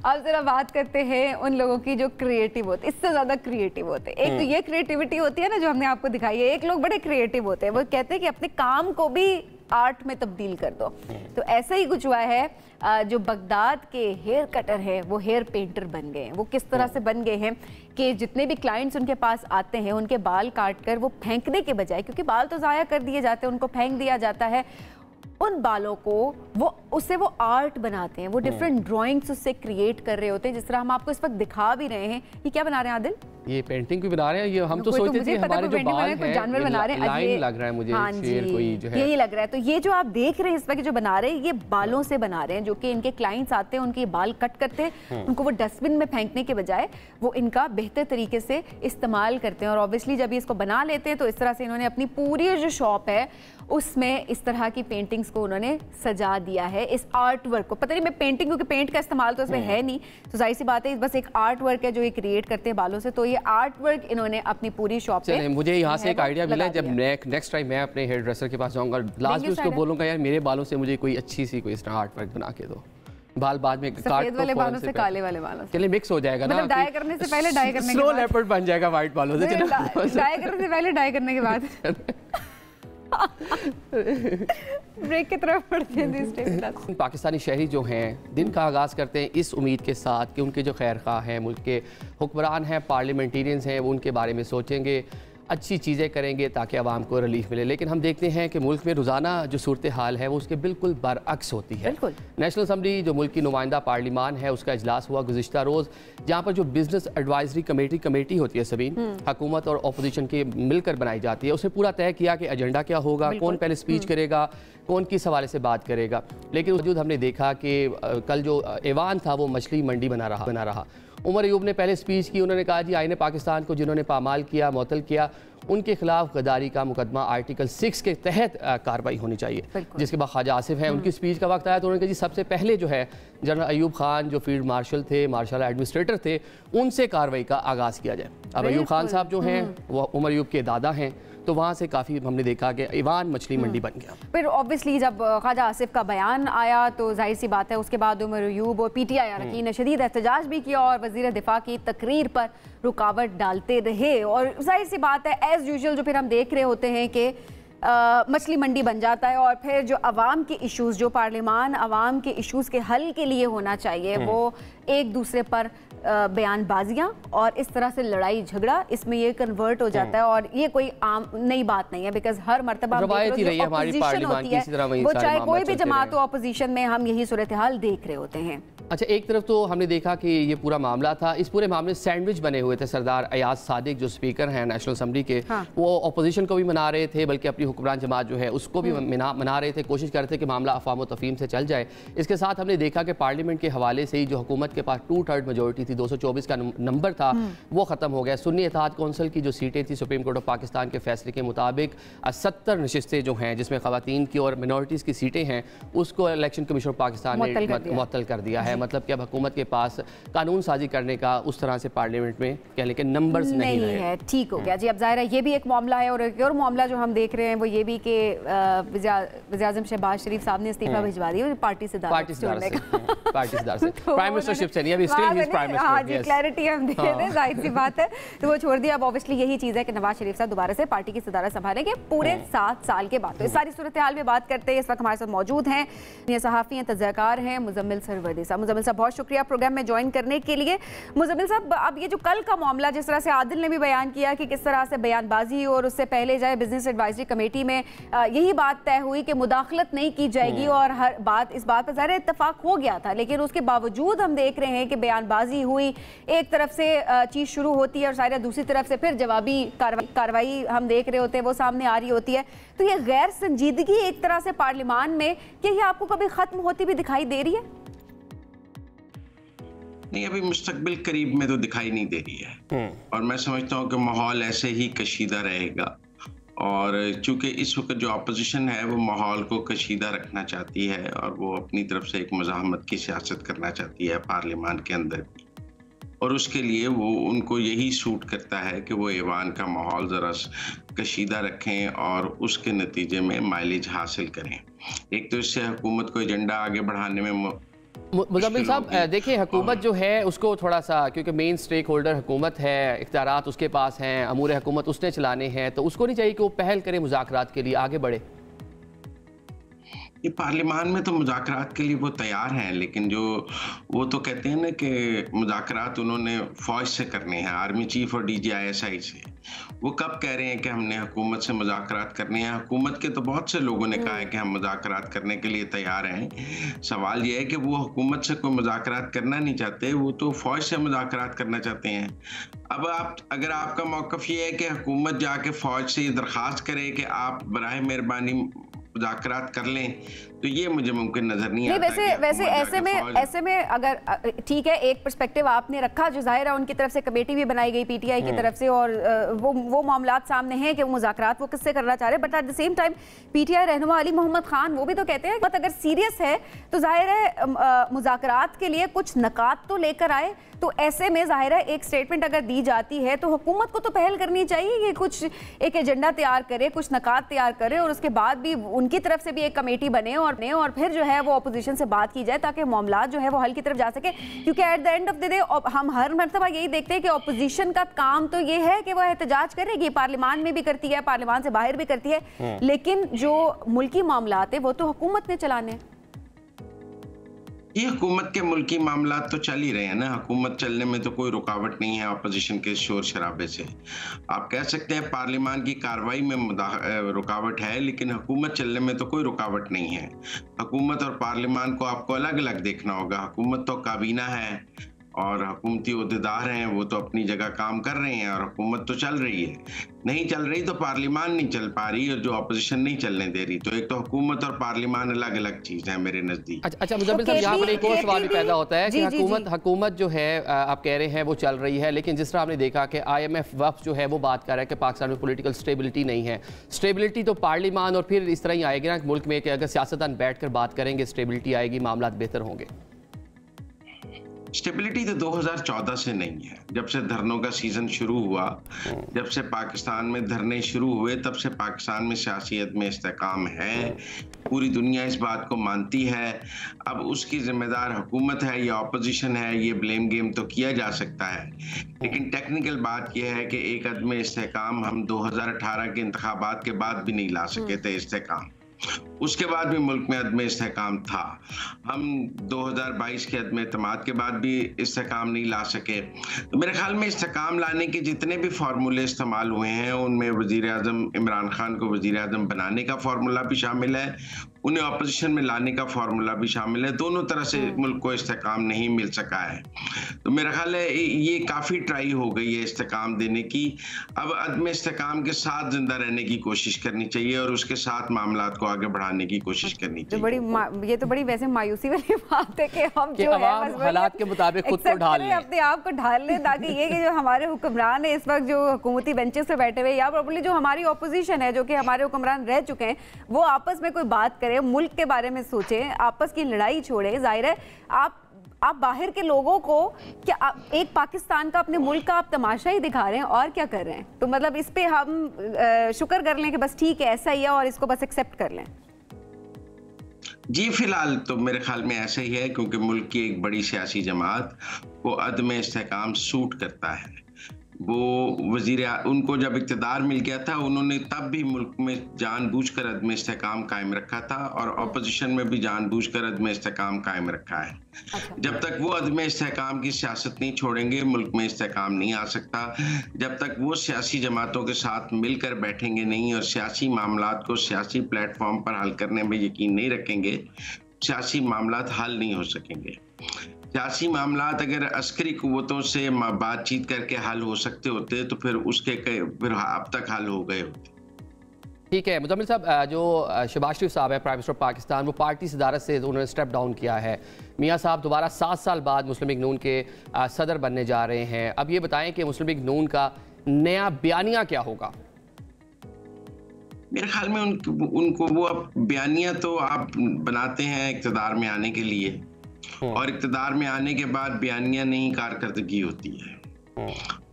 अब जरा बात करते हैं उन लोगों की जो क्रिएटिव होते, इससे ज्यादा क्रिएटिव होते। एक तो ये क्रिएटिविटी होती है ना जो हमने आपको दिखाई है, एक लोग बड़े क्रिएटिव होते हैं, वो कहते हैं कि अपने काम को भी आर्ट में तब्दील कर दो। तो ऐसा ही कुछ हुआ है, जो बगदाद के हेयर कटर है वो हेयर पेंटर बन गए हैं। वो किस तरह से बन गए हैं कि जितने भी क्लाइंट्स उनके पास आते हैं उनके बाल काट कर वो फेंकने के बजाय, क्योंकि बाल तो ज़ाया कर दिए जाते हैं, उनको फेंक दिया जाता है, उन बालों को वो आर्ट बनाते हैं, वो डिफरेंट ड्राइंग्स उससे क्रिएट कर रहे होते हैं। जिस तरह हम आपको इस वक्त दिखा भी रहे हैं, ये क्या बना रहे हैं आदिल? ये पेंटिंग भी बना रहे हैं। ये हम तो सोचते थे हमारे जो बाल हैं, जानवर बना रहे हैं, लाइन लग रहा है मुझे, शेर कोई जो है यही लग रहा है। तो ये जो आप देख रहे हैं इस वक्त जो बना रहे हैं, ये बालों से बना रहे हैं, जो कि इनके क्लाइंट्स आते हैं, उनके बाल कट करते हैं, उनको वो डस्टबिन में फेंकने के बजाय वो इनका बेहतर तरीके से इस्तेमाल करते हैं। और ऑब्वियसली जब ये इसको बना लेते हैं तो इस तरह से इन्होंने अपनी पूरी जो शॉप है उसमें इस तरह की पेंटिंग्स को उन्होंने सजा दिया है, इस आर्ट वर्क को। पता नहीं मैं पेंटिंग, क्योंकि पेंट का इस्तेमाल तो इसमें है नहीं, तो जाहिर सी बात है बस एक आर्ट वर्क है जो ये क्रिएट करते हैं बालों से। तो ये आर्ट वर्क इन्होंने अपनी पूरी शॉप पे, मुझे यहाँ से एक आइडिया मिला, जब नेक्स्ट टाइम मैं अपने हेयर ड्रेसर के पास जाऊंगा, लास्ट में उसको बोलूंगा यार मेरे बालों से मुझे कोई अच्छी सी कोई इस तरह आर्ट वर्क बना के दो। बाल बाद में सफेद वाले बालों से काले वाले बालों से, चलिए मिक्स हो जाएगा ना, मतलब डाई करने से पहले, डाई करने के बाद स्लो लेपर्ड बन जाएगा व्हाइट बालों से, डाई करने से पहले, डाई करने के बाद ब्रेक की तरफ पड़ते हैं। पाकिस्तानी शहरी जो हैं दिन का आगाज़ करते हैं इस उम्मीद के साथ कि उनके जो खैर खा हैं, मुल्क के हुक्मरान हैं, पार्लियामेंटेरियंस हैं, वो उनके बारे में सोचेंगे, अच्छी चीज़ें करेंगे ताकि आवाम को रिलीफ मिले। लेकिन हम देखते हैं कि मुल्क में रोज़ाना जो सूरत हाल है वो उसके बिल्कुल बरअक्स होती है। नेशनल असम्बली जो मुल्क की नुमाइंदा पार्लिमान है उसका इजलास हुआ गुज़िश्ता रोज़, जहाँ पर जो बिजनेस एडवाइजरी कमेटी होती है सभी हुकूमत और अपोजिशन की मिलकर बनाई जाती है, उसने पूरा तय किया कि एजेंडा क्या होगा, कौन पहले स्पीच करेगा, कौन किस हवाले से बात करेगा। लेकिन वजूद हमने देखा कि कल जो ऐवान था वो मछली मंडी बना रहा। उमर अयूब ने पहले स्पीच की, उन्होंने कहा जी आईने पाकिस्तान को जिन्होंने पामाल किया, मुअत्तल किया, उनके खिलाफ गद्दारी का मुकदमा आर्टिकल 6 के तहत कार्रवाई होनी चाहिए। जिसके बाद ख्वाजा आसिफ हैं, उनकी स्पीच का वक्त आया तो उन्होंने कहा जी सबसे पहले जो है जनरल अयूब खान जो फील्ड मार्शल थे, मार्शल एडमिनिस्ट्रेटर थे, उनसे कार्रवाई का आगाज़ किया जाए। अब अयूब खान साहब जो हैं वो उमर अयूब के दादा हैं, तो वहाँ से काफ़ी हमने देखा कि ईवान मछली मंडी बन गया। फिर ऑब्वियसली जब ख्वाजा आसिफ का बयान आया तो जाहिर सी बात है उसके बाद उमर अयूब और PTI अरकान ने शदीद एहतजाज भी किया और वज़ीर दिफा की तकरीर पर रुकावट डालते रहे। और जाहिर सी बात है एज़ यूजुअल जो फिर हम देख रहे होते हैं कि मछली मंडी बन जाता है और फिर जो अवाम के इश्यूज़, जो पार्लियामान अवाम के इश्यूज़ के हल के लिए होना चाहिए, वो एक दूसरे पर बयानबाजियां और इस तरह से लड़ाई झगड़ा इसमें ये कन्वर्ट हो जाता है और ये कोई आम नई बात नहीं है, बिकॉज हर मरतबा अपोजिशन होती है, वो चाहे कोई भी जमात हो अपोजिशन में, हम यही सूरत हाल देख रहे होते हैं। अच्छा, एक तरफ तो हमने देखा कि ये पूरा मामला था, इस पूरे मामले सैंडविच बने हुए थे सरदार अयाज सादिक जो स्पीकर हैं नेशनल असम्बली के, वो अपोजिशन को भी मना रहे थे, बल्कि अपनी हुक्मरान जमात जो है उसको भी मना रहे थे, कोशिश कर रहे थे कि मामला अफवाम व तफहीम से चल जाए। इसके साथ हमने देखा कि पार्लियामेंट के हवाले से ही जो हुकूमत के पास 2/3 मेजोरिटी थी, 224 का नंबर था, वो ख़त्म हो गया। सुन्नी इत्तेहाद कौंसिल की जो सीटें थी सुप्रीम कोर्ट ऑफ पाकिस्तान के फैसले के मुताबिक 70 नशिस्तें जो हैं जिसमें ख़वातीन की और मिनॉरिटीज़ की सीटें हैं, उसको इलेक्शन कमीशन ऑफ पाकिस्तान ने मुअत्तल कर दिया है। मतलब कि अब हुकूमत के पास कानून साजी करने का उस तरह से पार्लियामेंट में कह लें कि नंबर्स नहीं है। ठीक हो गया जी। अब ज़ाहिर है ये भी एक मामला है और एक और मामला जो हम देख रहे हैं वो ये भी कि वज़ीर-ए-आज़म शहबाज शरीफ साहब ने इस्तीफा भिजवा दिया पार्टी से, प्राइम मिनिस्टरशिप से नहीं, अभी still he is prime minister. हां जी, क्लैरिटी हम दे दें, जाहिर सी बात है, तो वो छोड़ दिया। अब ऑब्वियसली यही चीज़ है कि नवाज शरीफ साहब दोबारा से पार्टी की सदारत संभालेंगे पूरे 7 साल के बाद। तो इस सारी सूरत हाल में बात करते हैं, इस वक्त हमारे साथ मौजूद हैं ये सहाफ़ी हैं, तज़कियाकार हैं मुज़म्मिल सरवर्दी साहब। मुज़म्मिल साहब बहुत शुक्रिया प्रोग्राम में ज्वाइन करने के लिए। मुज़म्मिल साहब, अब ये जो कल का मामला, जिस तरह से आदिल ने भी बयान किया कि किस तरह से बयानबाजी और उससे पहले जाए बिजनेस एडवाइजरी कमेटी में यही बात तय हुई कि मुदाखलत नहीं की जाएगी और हर बात इस बात पर ज़ाहिर इत्तफाक हो गया था, लेकिन उसके बावजूद हम देख रहे हैं कि बयानबाजी हुई, एक तरफ से चीज़ शुरू होती है और सारी दूसरी तरफ से फिर जवाबी कार्रवाई हम देख रहे होते हैं वो सामने आ रही होती है। तो ये गैर संजीदगी एक तरह से पार्लियामान में, क्या ये आपको कभी खत्म होती भी दिखाई दे रही है? नहीं, अभी मुस्तकबिल करीब में तो दिखाई नहीं दे रही है और मैं समझता हूँ कि माहौल ऐसे ही कशीदा रहेगा और चूंकि इस वक्त जो अपोजिशन है वो माहौल को कशीदा रखना चाहती है और वो अपनी तरफ से एक मज़ाहमत की सियासत करना चाहती है पार्लियामान के अंदर भी, और उसके लिए वो उनको यही सूट करता है कि वो ऐवान का माहौल ज़रा कशीदा रखें और उसके नतीजे में माइलेज हासिल करें। एक तो इससे हुकूमत को एजेंडा आगे बढ़ाने में मुज़म्मिल साहब देखिए, हुकूमत जो है उसको थोड़ा सा, क्योंकि मेन स्टेक होल्डर हुकूमत है, इख्तियारात उसके पास हैं, अमूर हुकूमत उसने चलाने हैं, तो उसको नहीं चाहिए कि वो पहल करे मुज़ाकरात के लिए आगे बढ़े? ये पार्लियामान में तो मुज़ाकरात के लिए वो तैयार हैं, लेकिन जो वो तो कहते हैं ना कि मुज़ाकरात उन्होंने फ़ौज से करने हैं, आर्मी चीफ और DGISI से। वो कब कह रहे हैं कि हमने हुकूमत से मुज़ाकरात करने हैं? हुकूमत के तो बहुत से लोगों ने कहा है कि हम मुज़ाकरात करने के लिए तैयार हैं। सवाल ये है कि वो हुकूमत से कोई मुज़ाकरात करना नहीं चाहते, वो तो फ़ौज से मुज़ाकरात करना चाहते हैं। अब अगर आपका मौक़िफ़ ये है कि हुकूमत जाके फ़ौज से ये दरख्वास्त करे कि आप बराए मेहरबानी मुज़ाकरात कर लें, तो ये मुझे मुमकिन नजर नहीं आता। वैसे ऐसे में अगर ठीक है, एक पर्सपेक्टिव आपने रखा जो जाहिर है उनकी तरफ से कमेटी भी बनाई गई PTI की तरफ से और वो मामलात सामने हैं कि वो मुज़ाकरात वो किससे करना चाह रहे हैं, but at the same time PTI रहनुमा अली मोहम्मद खान वो भी तो कहते हैं कि अगर सीरियस है तो जाहिर है मुज़ाकरात के लिए कुछ नकात तो लेकर आए। तो ऐसे में जाहिर है एक स्टेटमेंट अगर दी जाती है तो हुकूमत को तो पहल करनी चाहिए कि कुछ एक एजेंडा तैयार करे, कुछ नकात तैयार करे और उसके बाद भी उनकी तरफ से भी एक कमेटी बने और फिर जो है वो अपोजिशन से बात की जाए ताकि मामला जो है वो हल की तरफ जा सके। क्योंकि at the end of the day हम हर मरतबा यही देखते हैं कि अपोजिशन का काम तो ये है कि वह एहतजाज करेगी, पार्लियामान में भी करती है, पार्लियामान से बाहर भी करती है, लेकिन जो मुल्की मामलात है वो तो हुकूमत ने चलाने हैं। ये हुकूमत के मुल्की मामलात तो चल ही रहे हैं ना, हुकूमत चलने में तो कोई रुकावट नहीं है अपोजिशन के शोर शराबे से। आप कह सकते हैं पार्लियामान की कार्रवाई में रुकावट है, लेकिन हुकूमत चलने में तो कोई रुकावट नहीं है। हुकूमत और पार्लियामान को आपको अलग अलग देखना होगा। हुकूमत तो काबीना है और हुकूमती ओहदेदार हैं, वो तो अपनी जगह काम कर रहे हैं और हुकूमत तो चल रही है। नहीं चल रही तो पार्लियामान नहीं चल पा रही और जो अपोजिशन नहीं चलने दे रही। तो एक तो हुकूमत और पार्लियामान अलग अलग चीज है मेरे नजदीक। अच्छा मुज़म्मिल साहब, यहाँ पर एक और सवाल भी पैदा होता है कि हुकूमत जो है आप कह रहे हैं वो चल रही है, लेकिन जिस तरह आपने देखा कि IMF वफ़ जो है वो बात कर रहा है कि पाकिस्तान में पॉलिटिकल स्टेबिलिटी नहीं है। स्टेबिलिटी तो पार्लियामान और फिर इस तरह ही आएगी ना मुल्क में कि अगर सियासतदान बैठ कर बात करेंगे स्टेबिलिटी आएगी, मामला बेहतर होंगे। स्टेबिलिटी तो 2014 से नहीं है। जब से धरनों का सीजन शुरू हुआ, जब से पाकिस्तान में धरने शुरू हुए, तब से पाकिस्तान में सियासियत में इस्तेकाम है। पूरी दुनिया इस बात को मानती है। अब उसकी जिम्मेदार हुकूमत है या अपोजिशन है, ये ब्लेम गेम तो किया जा सकता है, लेकिन टेक्निकल बात यह है कि एक अदम इस्तेकाम हम 2018 के इंतखाबात के बाद भी नहीं ला सके थे इस्तेकाम। उसके बाद भी मुल्क में अदम इस्तेहकाम था। हम 2022 के अदम एतमाद के बाद भी इस्तेहकाम नहीं ला सके। तो मेरे ख्याल में इस्तेहकाम लाने के जितने भी फार्मूले इस्तेमाल हुए हैं उनमें वज़ीर आज़म इमरान खान को वज़ीर आज़म बनाने का फार्मूला भी शामिल है, उन्हें अपोजिशन में लाने का फार्मूला भी शामिल है। दोनों तरह से मुल्क को इस्तेहकाम नहीं मिल सका है। तो मेरा ख्याल है ये काफ़ी ट्राई हो गई है इस्तेहकाम देने की। अब अदम इस्तेहकाम के साथ जिंदा रहने की कोशिश करनी चाहिए और उसके साथ मामलात को आगे बढ़ाने की कोशिश करनी चाहिए। ये तो बड़ी वैसे मायूसी वाली बात है कि हम जो है हालात के मुताबिक खुद को ढाल लें, अपने आप को ढाल लें, ताकि ये कि जो हमारे हुक्मरान है इस वक्त जो हुकूमती बेंचेस पे बैठे हुए या प्रॉब्ली जो हमारी ऑपोजिशन है जो कि हमारे हुक्मरान रह चुके हैं वो आपस में कोई बात करें, मुल्क के बारे में सोचें, आपस की लड़ाई छोड़े। जाहिर है आप बाहर के लोगों को क्या एक पाकिस्तान का अपने मुल्क का आप तमाशा ही दिखा रहे हैं और क्या कर रहे हैं। तो मतलब इस पे हम शुक्र कर लें कि बस ठीक है ऐसा ही है और इसको बस एक्सेप्ट कर लें। जी फिलहाल तो मेरे ख्याल में ऐसा ही है, क्योंकि मुल्क की एक बड़ी सियासी जमात को अदम इस्तेहकाम सूट करता है। वो उनको जब इक़्तिदार मिल गया था उन्होंने तब भी मुल्क में जानबूझकर अदम इस्तेहकाम कायम रखा था और अपोजिशन में भी जानबूझकर अदम इस्तेहकाम कायम रखा है। जब तक वो अदम इस्तेहकाम की सियासत नहीं छोड़ेंगे मुल्क में इस्तेहकाम नहीं आ सकता। जब तक वो सियासी जमातों के साथ मिलकर बैठेंगे नहीं और सियासी मामलात को सियासी प्लेटफॉर्म पर हल करने में यकीन नहीं रखेंगे, सियासी मामलात हल नहीं हो सकेंगे। सियासी मामलात अगर अस्करी कुव्वतों से बातचीत करके हल हो सकते होते तो फिर अब तक हल हो गए होते। ठीक है मुज़म्मिल साहब, जो शहबाज शरीफ साहब है प्राइम मिनिस्टर पाकिस्तान, वो पार्टी सदारत से उन्होंने स्टेप डाउन किया है। मियाँ साहब दोबारा 7 साल बाद मुस्लिम लीग नून के सदर बनने जा रहे हैं। अब ये बताएं कि मुस्लिम लीग नून का नया बयानिया क्या होगा? मेरे ख्याल में उनको वो अब बयानिया तो आप बनाते हैं इक़्तिदार में आने के लिए, और इक़्तिदार में आने के बाद बयानिया नहीं कारकर्दगी होती है।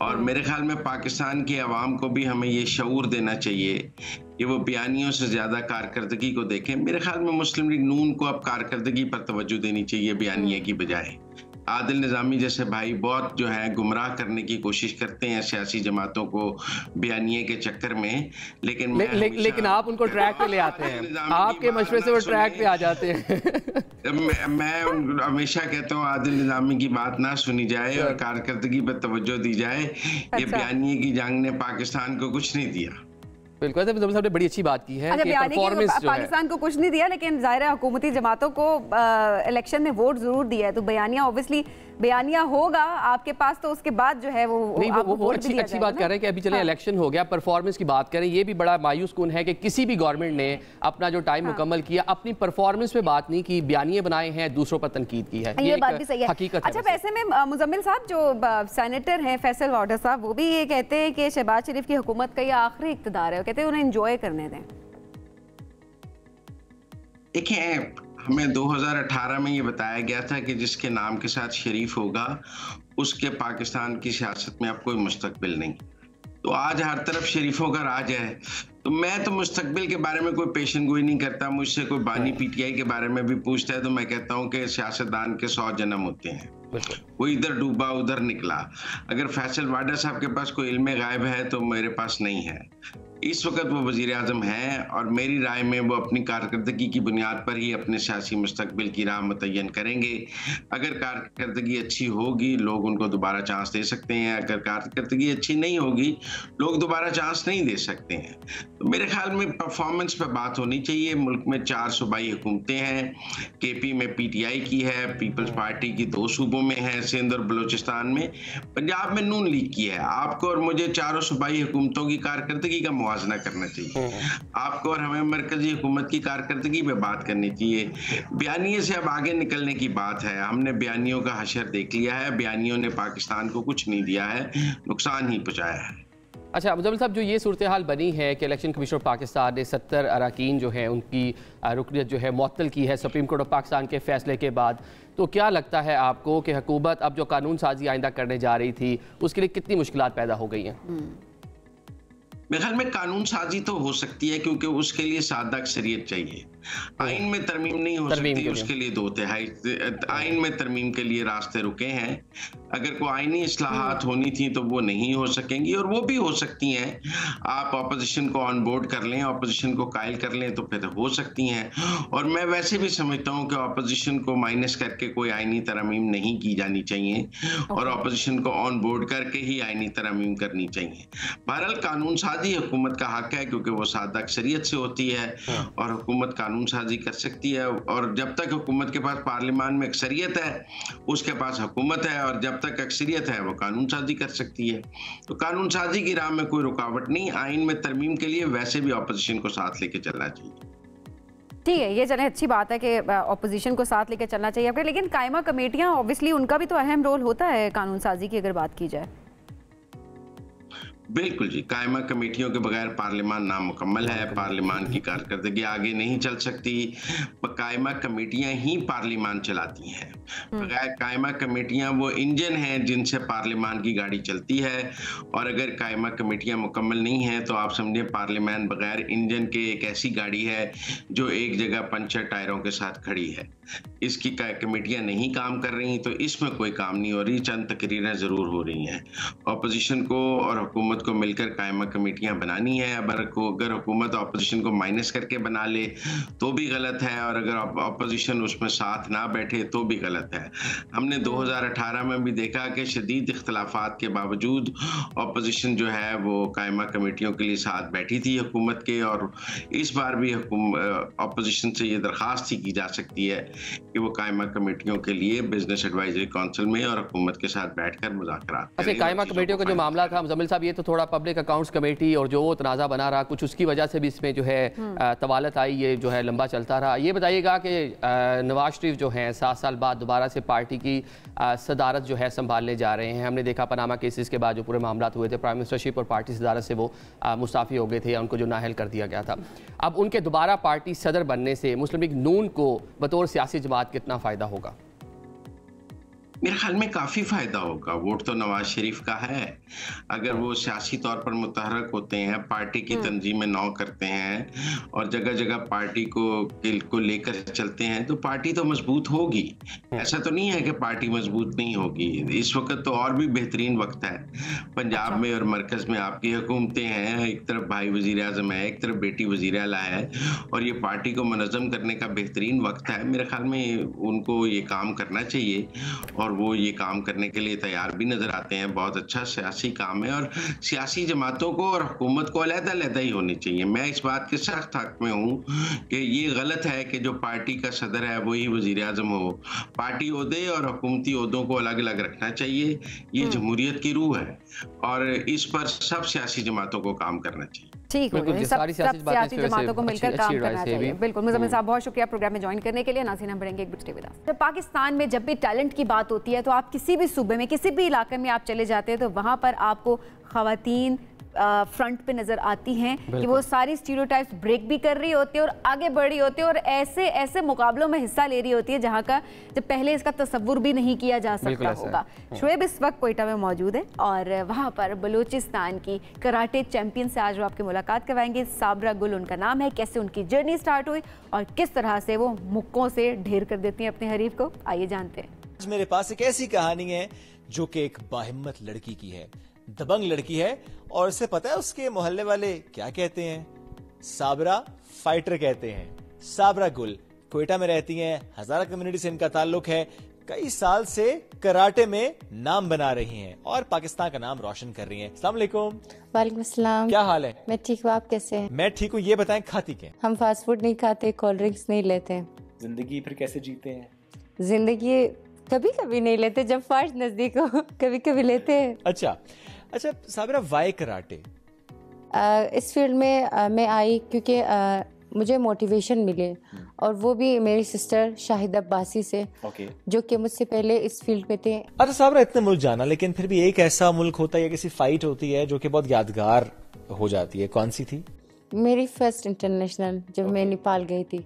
और मेरे ख्याल में पाकिस्तान की आवाम को भी हमें ये शऊर देना चाहिए कि वो बयानियों से ज़्यादा कारकर्दगी को देखें। मेरे ख्याल में मुस्लिम लीग नून को अब कारकर्दगी पर तवज्जो देनी चाहिए बयानिया की बजाय। आदिल निज़ामी जैसे भाई बहुत जो है गुमराह करने की कोशिश करते हैं सियासी जमातों को बयानिए के चक्कर में, लेकिन आप उनको ट्रैक पे ले आते हैं, आपके मशवरे से वो ट्रैक पे आ जाते हैं। मैं हमेशा कहता हूँ आदिल निज़ामी की बात ना सुनी जाए और कारकर्दगी पर तवज्जो दी जाए। ये बयानिए की जंग ने पाकिस्तान को कुछ नहीं दिया। बिल्कुल साहब ने बड़ी अच्छी बात की है कि परफॉर्मेंस जो पाकिस्तान को कुछ नहीं दिया, लेकिन जाहिर है हुकूमती जमातों को इलेक्शन में वोट जरूर दिया है। तो बयानिया ऑब्वियसली बयानिया होगा आपके पास, तो उसके बाद जो है वो अच्छी बात कर रहे हैं कि अभी चले इलेक्शन हो गया, परफॉर्मेंस की बात करें। ये भी बड़ा मायूस कुन है कि किसी भी गवर्नमेंट ने अपना जो टाइम मुकम्मल किया अपनी परफॉर्मेंस पे बात नहीं की, बयानिए बनाए हैं, दूसरों पर तनकीद की है। ये बात भी सही है। हकीकत अच्छा वैसे में मुजम्मिल साहब जो सेनेटर हैं फैसल वाडर साहब, वो भी ये कहते हैं कि शहबाज शरीफ की हुकूमत का ये आखिरी इक़्तिदार है, कहते हैं उन्हें एंजॉय करने दें। देखिए हमें 2018 में ये बताया गया था कि जिसके नाम के साथ शरीफ होगा उसके पाकिस्तान की सियासत में अब कोई मुस्तकबिल नहीं। तो आज हर तरफ शरीफों का राज है। तो मैं तो मुस्तकबिल के बारे में कोई पेशन गोई नहीं करता। मुझसे कोई बानी पीटीआई के बारे में भी पूछता है तो मैं कहता हूँ कि सियासतदान के 100 जन्म होते हैं, वो इधर डूबा उधर निकला। अगर फैसल वाडर साहब के पास कोई इल्म गायब है तो मेरे पास नहीं है। इस वक्त वो वज़ीर आज़म हैं और मेरी राय में वो अपनी कारकर्दगी की बुनियाद पर ही अपने सियासी मुस्तकबिल की राह मुतय्यन करेंगे। अगर कारकर्दगी अच्छी होगी लोग उनको दोबारा चांस दे सकते हैं, अगर कारकर्दगी अच्छी नहीं होगी लोग दोबारा चांस नहीं दे सकते हैं। तो मेरे ख्याल में परफॉर्मेंस पर बात होनी चाहिए। मुल्क में 4 सूबाई हुकूमतें हैं, केपी में पीटीआई की है, पीपल्स पार्टी की 2 सूबों में है, सिंध और बलूचिस्तान में, पंजाब में नून लीग की है। आपको और मुझे चारों सूबाई हुकूमतों की कारकर्दगी का मुआवजा करना चाहिए। आपको और हमें मरकजी हुकूमत की कारकर्दगी पे बात करनी चाहिए। बयानिए से अब आगे निकलने की बात है। हमने बयानियों का हशर देख लिया है। बयानियों ने पाकिस्तान को कुछ नहीं दिया है, नुकसान ही पहुंचाया है। अच्छा मुजम्मिल साहब, जो ये सूरत हाल बनी है कि इलेक्शन कमीशन ऑफ पाकिस्तान ने 70 अरकान जो है उनकी रुकनियत जो है मुअत्तल की है सुप्रीम कोर्ट ऑफ पाकिस्तान के फैसले के बाद, तो क्या लगता है आपको कि हुकूमत अब जो कानून साजी आइंदा करने जा रही थी उसके लिए कितनी मुश्किलात पैदा हो गई हैं? मेरे ख्याल में कानून साजी तो हो सकती है क्योंकि उसके लिए सादा अक्सरियत चाहिए। आइन में तरमीम नहीं हो सकती, उसके लिए 2/3 आइन में तरमीम के लिए रास्ते रुके हैं। अगर कोई आइनी इस्लाहात होनी थी तो वो नहीं हो सकेंगी, और वो भी हो सकती हैं। आप ऑपोजिशन को ऑन बोर्ड कर लें, ऑपोजिशन को कायल कर लें तो फिर हो सकती हैं। और मैं वैसे भी समझता हूं कि ऑपोजिशन को माइनस करके कोई आइनी तरमीम नहीं की जानी चाहिए, और ऑपोजिशन को ऑन बोर्ड करके ही आइनी तरमीम करनी चाहिए। बहरहाल कानून साजी हुकूमत का हक है, क्योंकि वो सादा अक्सरियत से होती है और हुकूमत कानून साजी कर सकती है। और जब तक हुकूमत के पास पार्लियामान में अक्सरियत है उसके पास हुकूमत है, और जब तक अक्सरियत है वो कानून साजी कर सकती है। तो कानून साजी की राह में कोई रुकावट नहीं। आइन में तरमीम के लिए वैसे भी ऑपोजिशन को साथ लेके चलना चाहिए। ठीक है, ये चले अच्छी बात है कि ऑपोजिशन को साथ लेकर चलना चाहिए आपके, लेकिन कायमा कमेटियां ऑब्वियसली उनका भी तो अहम रोल होता है कानून साजी की अगर बात की जाए। बिल्कुल जी, कायमा कमेटियों के बगैर पार्लियामान नामुकम्मल है, पार्लियामान की कारकर्दगी आगे नहीं चल सकती। कायमा कमेटियां ही पार्लियामान चलाती हैं। बगैर कायमा कमेटियां वो इंजन हैं जिनसे पार्लियामान की गाड़ी चलती है, और अगर कायमा कमेटियां मुकम्मल नहीं हैं तो आप समझें पार्लियामान बगैर इंजन के एक ऐसी गाड़ी है जो एक जगह पंचर टायरों के साथ खड़ी है। इसकी कमेटियां नहीं काम कर रही तो इसमें कोई काम नहीं हो रही, चंद तकरीरें ज़रूर हो रही हैं। अपोजिशन को और हुकूमत को मिलकर कायमा कमेटियां बनानी है। अगर हुकूमत अपोजिशन को माइनस करके बना ले तो भी गलत है, और अगर अपोजिशन उसमें साथ ना बैठे तो भी गलत है। हमने 2018 में भी देखा कि शदीद इख्तलाफात के बावजूद अपोजिशन जो है वो कायमा कमेटियों के लिए साथ बैठी थी हुकूमत के, और इस बार भी अपोजिशन से ये दरख्वास्त ही की जा सकती है कि वो कायमा कमेटियों के लिए बिजनेस एडवाइजरी काउंसिल में और हुकूमत के साथ बैठकर मुज़ाकरात करें। अच्छा, कायमा कमेटियों का जो मामला था मुजम्मिल साहब, ये तो थोड़ा पब्लिक अकाउंट्स कमेटी और जो वो तनाज़ा बना रहा, कुछ उसकी वजह से भी इसमें जो है तवालत आई, ये जो है लंबा चलता रहा। ये बताइएगा कि नवाज शरीफ जो हैं 7 साल बाद दोबारा से पार्टी की सदारत जो है संभालने जा रहे हैं। हमने देखा पनामा केसेस के बाद जो पूरे मामला हुए थे, प्राइम मिनिस्टरशिप और पार्टी सदारत से वो मुस्ताफ़ी हो गए थे, उनको जो नाअहल कर दिया गया था। अब उनके दोबारा पार्टी सदर बनने से मुस्लिम लीग नून को बतौर सियासी जमात कितना फ़ायदा होगा? मेरे ख्याल में काफ़ी फ़ायदा होगा। वोट तो नवाज शरीफ का है। अगर वो सियासी तौर पर मुतहरक होते हैं, पार्टी की तंजीमें नौ करते हैं और जगह जगह पार्टी को लेकर चलते हैं तो पार्टी तो मजबूत होगी। ऐसा तो नहीं है कि पार्टी मजबूत नहीं होगी। इस वक्त तो और भी बेहतरीन वक्त है। पंजाब में और मरकज़ में आपकी हुकूमतें हैं, एक तरफ भाई वज़ीर आज़म है, एक तरफ बेटी वज़ीर आला है, और ये पार्टी को मुनज़्ज़म करने का बेहतरीन वक्त है। मेरे ख्याल में उनको ये काम करना चाहिए और वो ये काम करने के लिए तैयार भी नजर आते हैं। बहुत अच्छा सियासी काम है, और सियासी जमातों को और हुकूमत को अलग-अलग ही होनी चाहिए। मैं इस बात के सख्त हक में हूँ कि ये गलत है कि जो पार्टी का सदर है वही वज़ीर आज़म हो। पार्टी ओहदे और हुकूमती ओहदों को अलग अलग रखना चाहिए। ये जमहूरियत की रूह है और इस पर सब सियासी जमातों को काम करना चाहिए। ठीक है, सब सियासी जमातों को मिलकर काम करना चाहिए। बिल्कुल मुज़म्मिल साहब, बहुत शुक्रिया प्रोग्राम में ज्वाइन करने के लिए। नाज़रीन, हम बढ़ेंगे एक स्टे विद अस। जब पाकिस्तान में जब भी टैलेंट की बात होती है तो आप किसी भी सूबे में किसी भी इलाके में आप चले जाते हैं तो वहाँ पर आपको ख़वातीन फ्रंट पे नजर आती हैं कि वो सारी स्टीरियोटाइप्स ब्रेक भी कर रही होती है और आगे बढ़ रही होती है और ऐसे ऐसे मुकाबलों में हिस्सा ले रही होती है जहाँ का जब पहले इसका तसव्वुर भी नहीं किया जा सकता होगा। शुएब इस वक्त कोयटा में मौजूद है और वहाँ पर बलूचिस्तान की कराटे चैंपियन से आज वो आपकी मुलाकात करवाएंगे। साबरा गुल उनका नाम है। कैसे उनकी जर्नी स्टार्ट हुई और किस तरह से वो मुक्कों से ढेर कर देती हैं अपने हरीफ को, आइए जानते हैं। मेरे पास एक ऐसी कहानी है जो कि एक बाहिम्मत लड़की की है, दबंग लड़की है, और उसे पता है उसके मोहल्ले वाले क्या कहते हैं? साबरा फाइटर कहते हैं। साबरा गुल कोयटा में रहती हैं, हजारा कम्युनिटी से इनका ताल्लुक है। कई साल से कराटे में नाम बना रही हैं और पाकिस्तान का नाम रोशन कर रही हैं। अस्सलाम वालेकुम। वालेकुम सलाम। क्या हाल है? मैं ठीक हूँ, आप कैसे हैं? मैं ठीक हूँ। ये बताएं, खाती क्या? हम फास्ट फूड नहीं खाते, कोल्ड ड्रिंक्स नहीं लेते। जिंदगी फिर कैसे जीते हैं? जिंदगी कभी कभी नहीं लेते, जब फर्ज नजदीक हो कभी कभी लेते हैं। अच्छा साबरा, वाई कराटे? इस फील्ड में मैं आई क्योंकि मुझे मोटिवेशन मिले और वो भी मेरी सिस्टर शाहिद अब्बासी से, जो कि मुझसे पहले इस फील्ड में थे। अच्छा साबरा, इतने मुल्क जाना, लेकिन फिर भी एक ऐसा मुल्क होता है या किसी फाइट होती है जो कि बहुत यादगार हो जाती है, कौन सी थी? मेरी फर्स्ट इंटरनेशनल जब मैं नेपाल गई थी।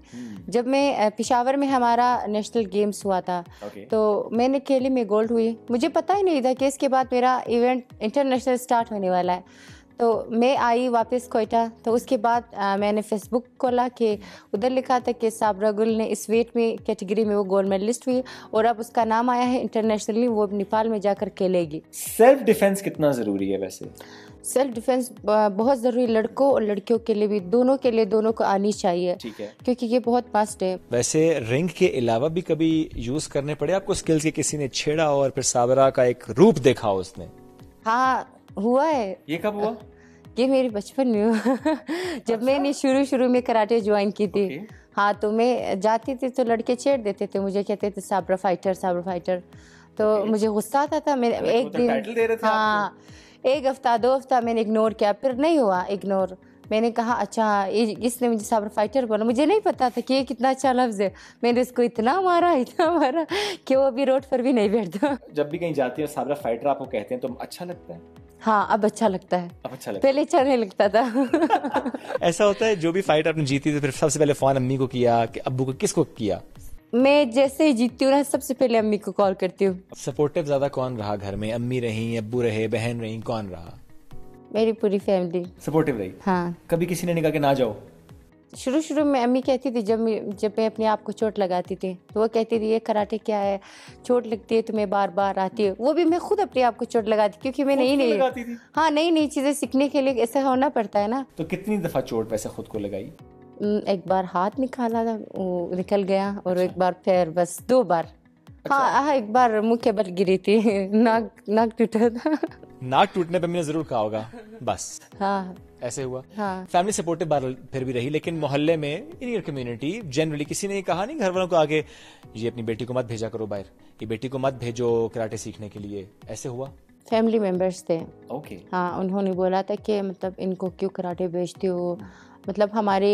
जब मैं पेशावर में हमारा नेशनल गेम्स हुआ था तो मैंने खेली में गोल्ड हुई। मुझे पता ही नहीं था कि इसके बाद मेरा इवेंट इंटरनेशनल स्टार्ट होने वाला है। तो मैं आई वापस कोयटा, तो उसके बाद मैंने फेसबुक खोला कि उधर लिखा था कि साबरा गुल ने इस वेट में कैटेगरी में वो गोल्ड मेडलिस्ट हुई और अब उसका नाम आया है इंटरनेशनली, वो नेपाल में जाकर खेलेगी। सेल्फ डिफेंस कितना ज़रूरी है वैसे? सेल्फ डिफेंस बहुत ज़रूरी, लड़कों और लड़कियों के लिए भी, दोनों के लिए, दोनों को आनी चाहिए। ठीक है, क्योंकि ये बहुत मस्ट है। वैसे रिंग के अलावा भी कभी यूज करने पड़े आपको स्किल्स के? किसी ने छेड़ा और फिर साबरा का एक रूप देखा उसने? हाँ हुआ है। ये कब हुआ? ये मेरे बचपन में हुआ जब मैंने शुरू में कराटे ज्वाइन की थी। हाँ, तो मैं जाती थी तो लड़के छेड़ देते थे मुझे, कहते थे साबरा फाइटर। तो मुझे गुस्सा आता था। मैं एक दिन, हाँ, एक हफ्ता 2 हफ्ता मैंने इग्नोर किया, फिर नहीं हुआ इग्नोर। मैंने कहा अच्छा इसने मुझे साबर फाइटर बोला, मुझे नहीं पता था कि ये कितना अच्छा लफ्ज़ है। मैंने उसको इतना मारा कि वो अभी रोड पर भी नहीं बैठता। जब भी कहीं जाती है साबरा फाइटर आपको कहते हैं तो अच्छा लगता है? हाँ, अब अच्छा लगता है। अब अच्छा लगता है, पहले अच्छा नहीं लगता था। ऐसा होता है जो भी फाइट आपने जीती तो फिर सबसे पहले फोन अम्मी को किया कि अब्बू को, किसको किया? मैं जैसे ही जीतती हूँ ना सबसे पहले अम्मी को कॉल करती हूँ। सपोर्टिव ज्यादा कौन रहा घर में? अम्मी रही, अब्बू रहे, बहन रही, कौन रहा? मेरी पूरी फैमिली सपोर्टिव रही। हाँ। कभी किसी ने नहीं कहा कि ना जाओ? शुरू में अम्मी कहती थी, जब मैं अपने आप को चोट लगाती थी तो वो कहती थी ये कराटे क्या है, चोट लगती है तुम्हें बार बार आती है। वो भी मैं खुद अपने आप को चोट लगाती क्योंकि मैं नई चीजें सीखने के लिए ऐसा होना पड़ता है ना। तो कितनी दफा चोट वैसे खुद को लगाई? एक बार हाथ निकाला था, वो निकल गया, और एक बार पैर, बस 2 बार। हाँ, एक बार मुंह के बल गिरी थी, नाक टूटा था। नाक टूटने पे मैंने जरूर कहा होगा बस। हाँ, ऐसे हुआ। हाँ। फैमिली सपोर्टिव बार फिर भी रही, लेकिन मोहल्ले में, इन योर कम्युनिटी जनरली किसी ने कहा नहीं घर वालों को आगे, ये अपनी बेटी को मत भेजा करो बाहर, ये बेटी को मत भेजो कराटे सीखने के लिए? ऐसे हुआ? फैमिली मेंबर्स थे। ओके। हाँ, उन्होंने बोला था कि मतलब इनको क्यों कराटे भेजते हो, मतलब हमारे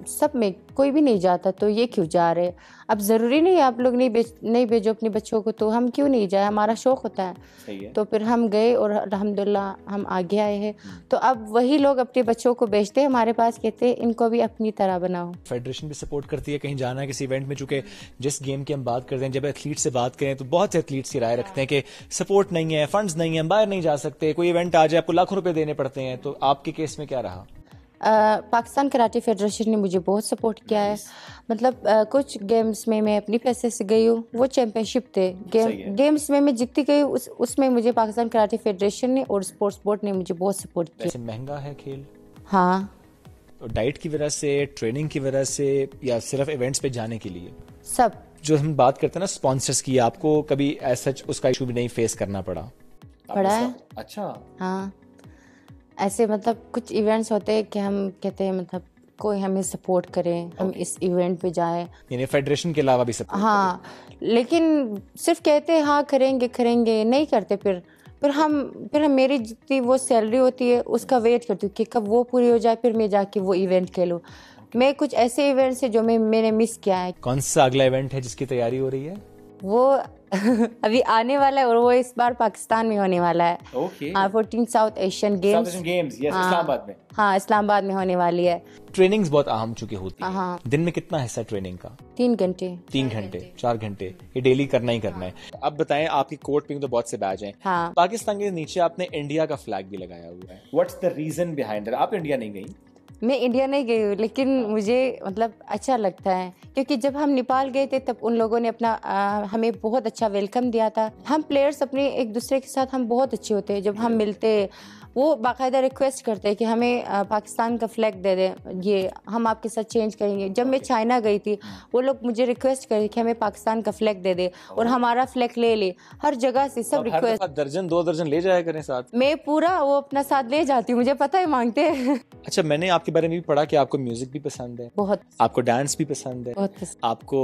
सब में कोई भी नहीं जाता तो ये क्यों जा रहे। अब ज़रूरी नहीं आप लोग नहीं भेजो अपने बच्चों को, तो हम क्यों नहीं जाए, हमारा शौक़ होता है। सही है। तो फिर हम गए और अल्हम्दुलिल्लाह हम आगे आए हैं। तो अब वही लोग अपने बच्चों को भेजते हैं हमारे पास, कहते हैं इनको भी अपनी तरह बनाओ। फेडरेशन भी सपोर्ट करती है कहीं जाना है किसी इवेंट में? चूंकि जिस गेम की हम बात करते हैं, जब एथलीट से बात करें तो बहुत से एथलीट्स की राय रखते हैं कि सपोर्ट नहीं है, फंड्स नहीं है, हम बाहर नहीं जा सकते, कोई इवेंट आ जाए आपको लाखों रुपए देने पड़ते हैं। तो आपके केस में क्या रहा? पाकिस्तान कराटे फेडरेशन ने मुझे बहुत सपोर्ट किया है। मतलब कुछ गेम्स में मैं अपनी पैसे से गई हूँ, वो चैंपियनशिप थे गेम्स में मैं जीतती गई, उसमें मुझे पाकिस्तान कराटे फेडरेशन ने और स्पोर्ट्स बोर्ड ने मुझे बहुत सपोर्ट किया। वैसे महंगा है खेल? हाँ। तो डाइट की वजह से, ट्रेनिंग की वजह से, या सिर्फ इवेंट्स पे जाने के लिए? सब। जो हम बात करते हैं ना स्पॉन्सर्स की, आपको कभी ऐसा उसका इशू भी नहीं फेस करना पड़ा? है। अच्छा। हाँ, ऐसे मतलब कुछ इवेंट्स होते हैं कि हम कहते हैं मतलब कोई हमें सपोर्ट करे, हम इस इवेंट पे जाएं, यानी फेडरेशन के अलावा भी सपोर्ट? हाँ, लेकिन सिर्फ कहते हैं हाँ करेंगे, नहीं करते। फिर हम मेरी जितनी वो सैलरी होती है उसका वेट करती हूँ कि कब वो पूरी हो जाए, फिर मैं जाके वो इवेंट खेलूँ। मैं कुछ ऐसे इवेंट्स है जो मैंने मिस किया है। कौन सा अगला इवेंट है जिसकी तैयारी हो रही है? वो अभी आने वाला है और वो इस बार पाकिस्तान में होने वाला है। Okay. 14 south Asian games. Islamabad में। हाँ, इस्लामाबाद में होने वाली है। ट्रेनिंग्स बहुत अहम चुकी होती है। हाँ। दिन में कितना हिस्सा ट्रेनिंग का? 3 घंटे। 3 घंटे, 4 घंटे, ये डेली करना ही करना है। अब बताएं, आपकी कोर्ट पे तो बहुत से बैज हैं। हाँ। पाकिस्तान के नीचे आपने इंडिया का फ्लैग भी लगाया हुआ है। What's the reason behind it? आप इंडिया नहीं गई? मैं इंडिया नहीं गई हूँ, लेकिन मुझे मतलब अच्छा लगता है क्योंकि जब हम नेपाल गए थे तब उन लोगों ने हमें बहुत अच्छा वेलकम दिया था। हम प्लेयर्स अपने एक दूसरे के साथ हम बहुत अच्छे होते हैं। जब हम मिलते वो बाकायदा रिक्वेस्ट करते हैं कि हमें पाकिस्तान का फ्लैग दे दें, ये हम आपके साथ चेंज करेंगे। जब मैं चाइना गई थी वो लोग मुझे रिक्वेस्ट करे कि हमें पाकिस्तान का फ्लैग दे दे और हमारा फ्लैग ले। हर जगह से सब रिक्वेस्ट। दर्जन 2 दर्जन ले जाया करें साथ। मैं पूरा वो अपना साथ ले जाती हूँ, मुझे पता है मांगते हैं। अच्छा, मैंने आपके बारे में भी पढ़ा कि आपको म्यूजिक भी पसंद है। बहुत। आपको डांस भी पसंद है। बहुत पसंद। आपको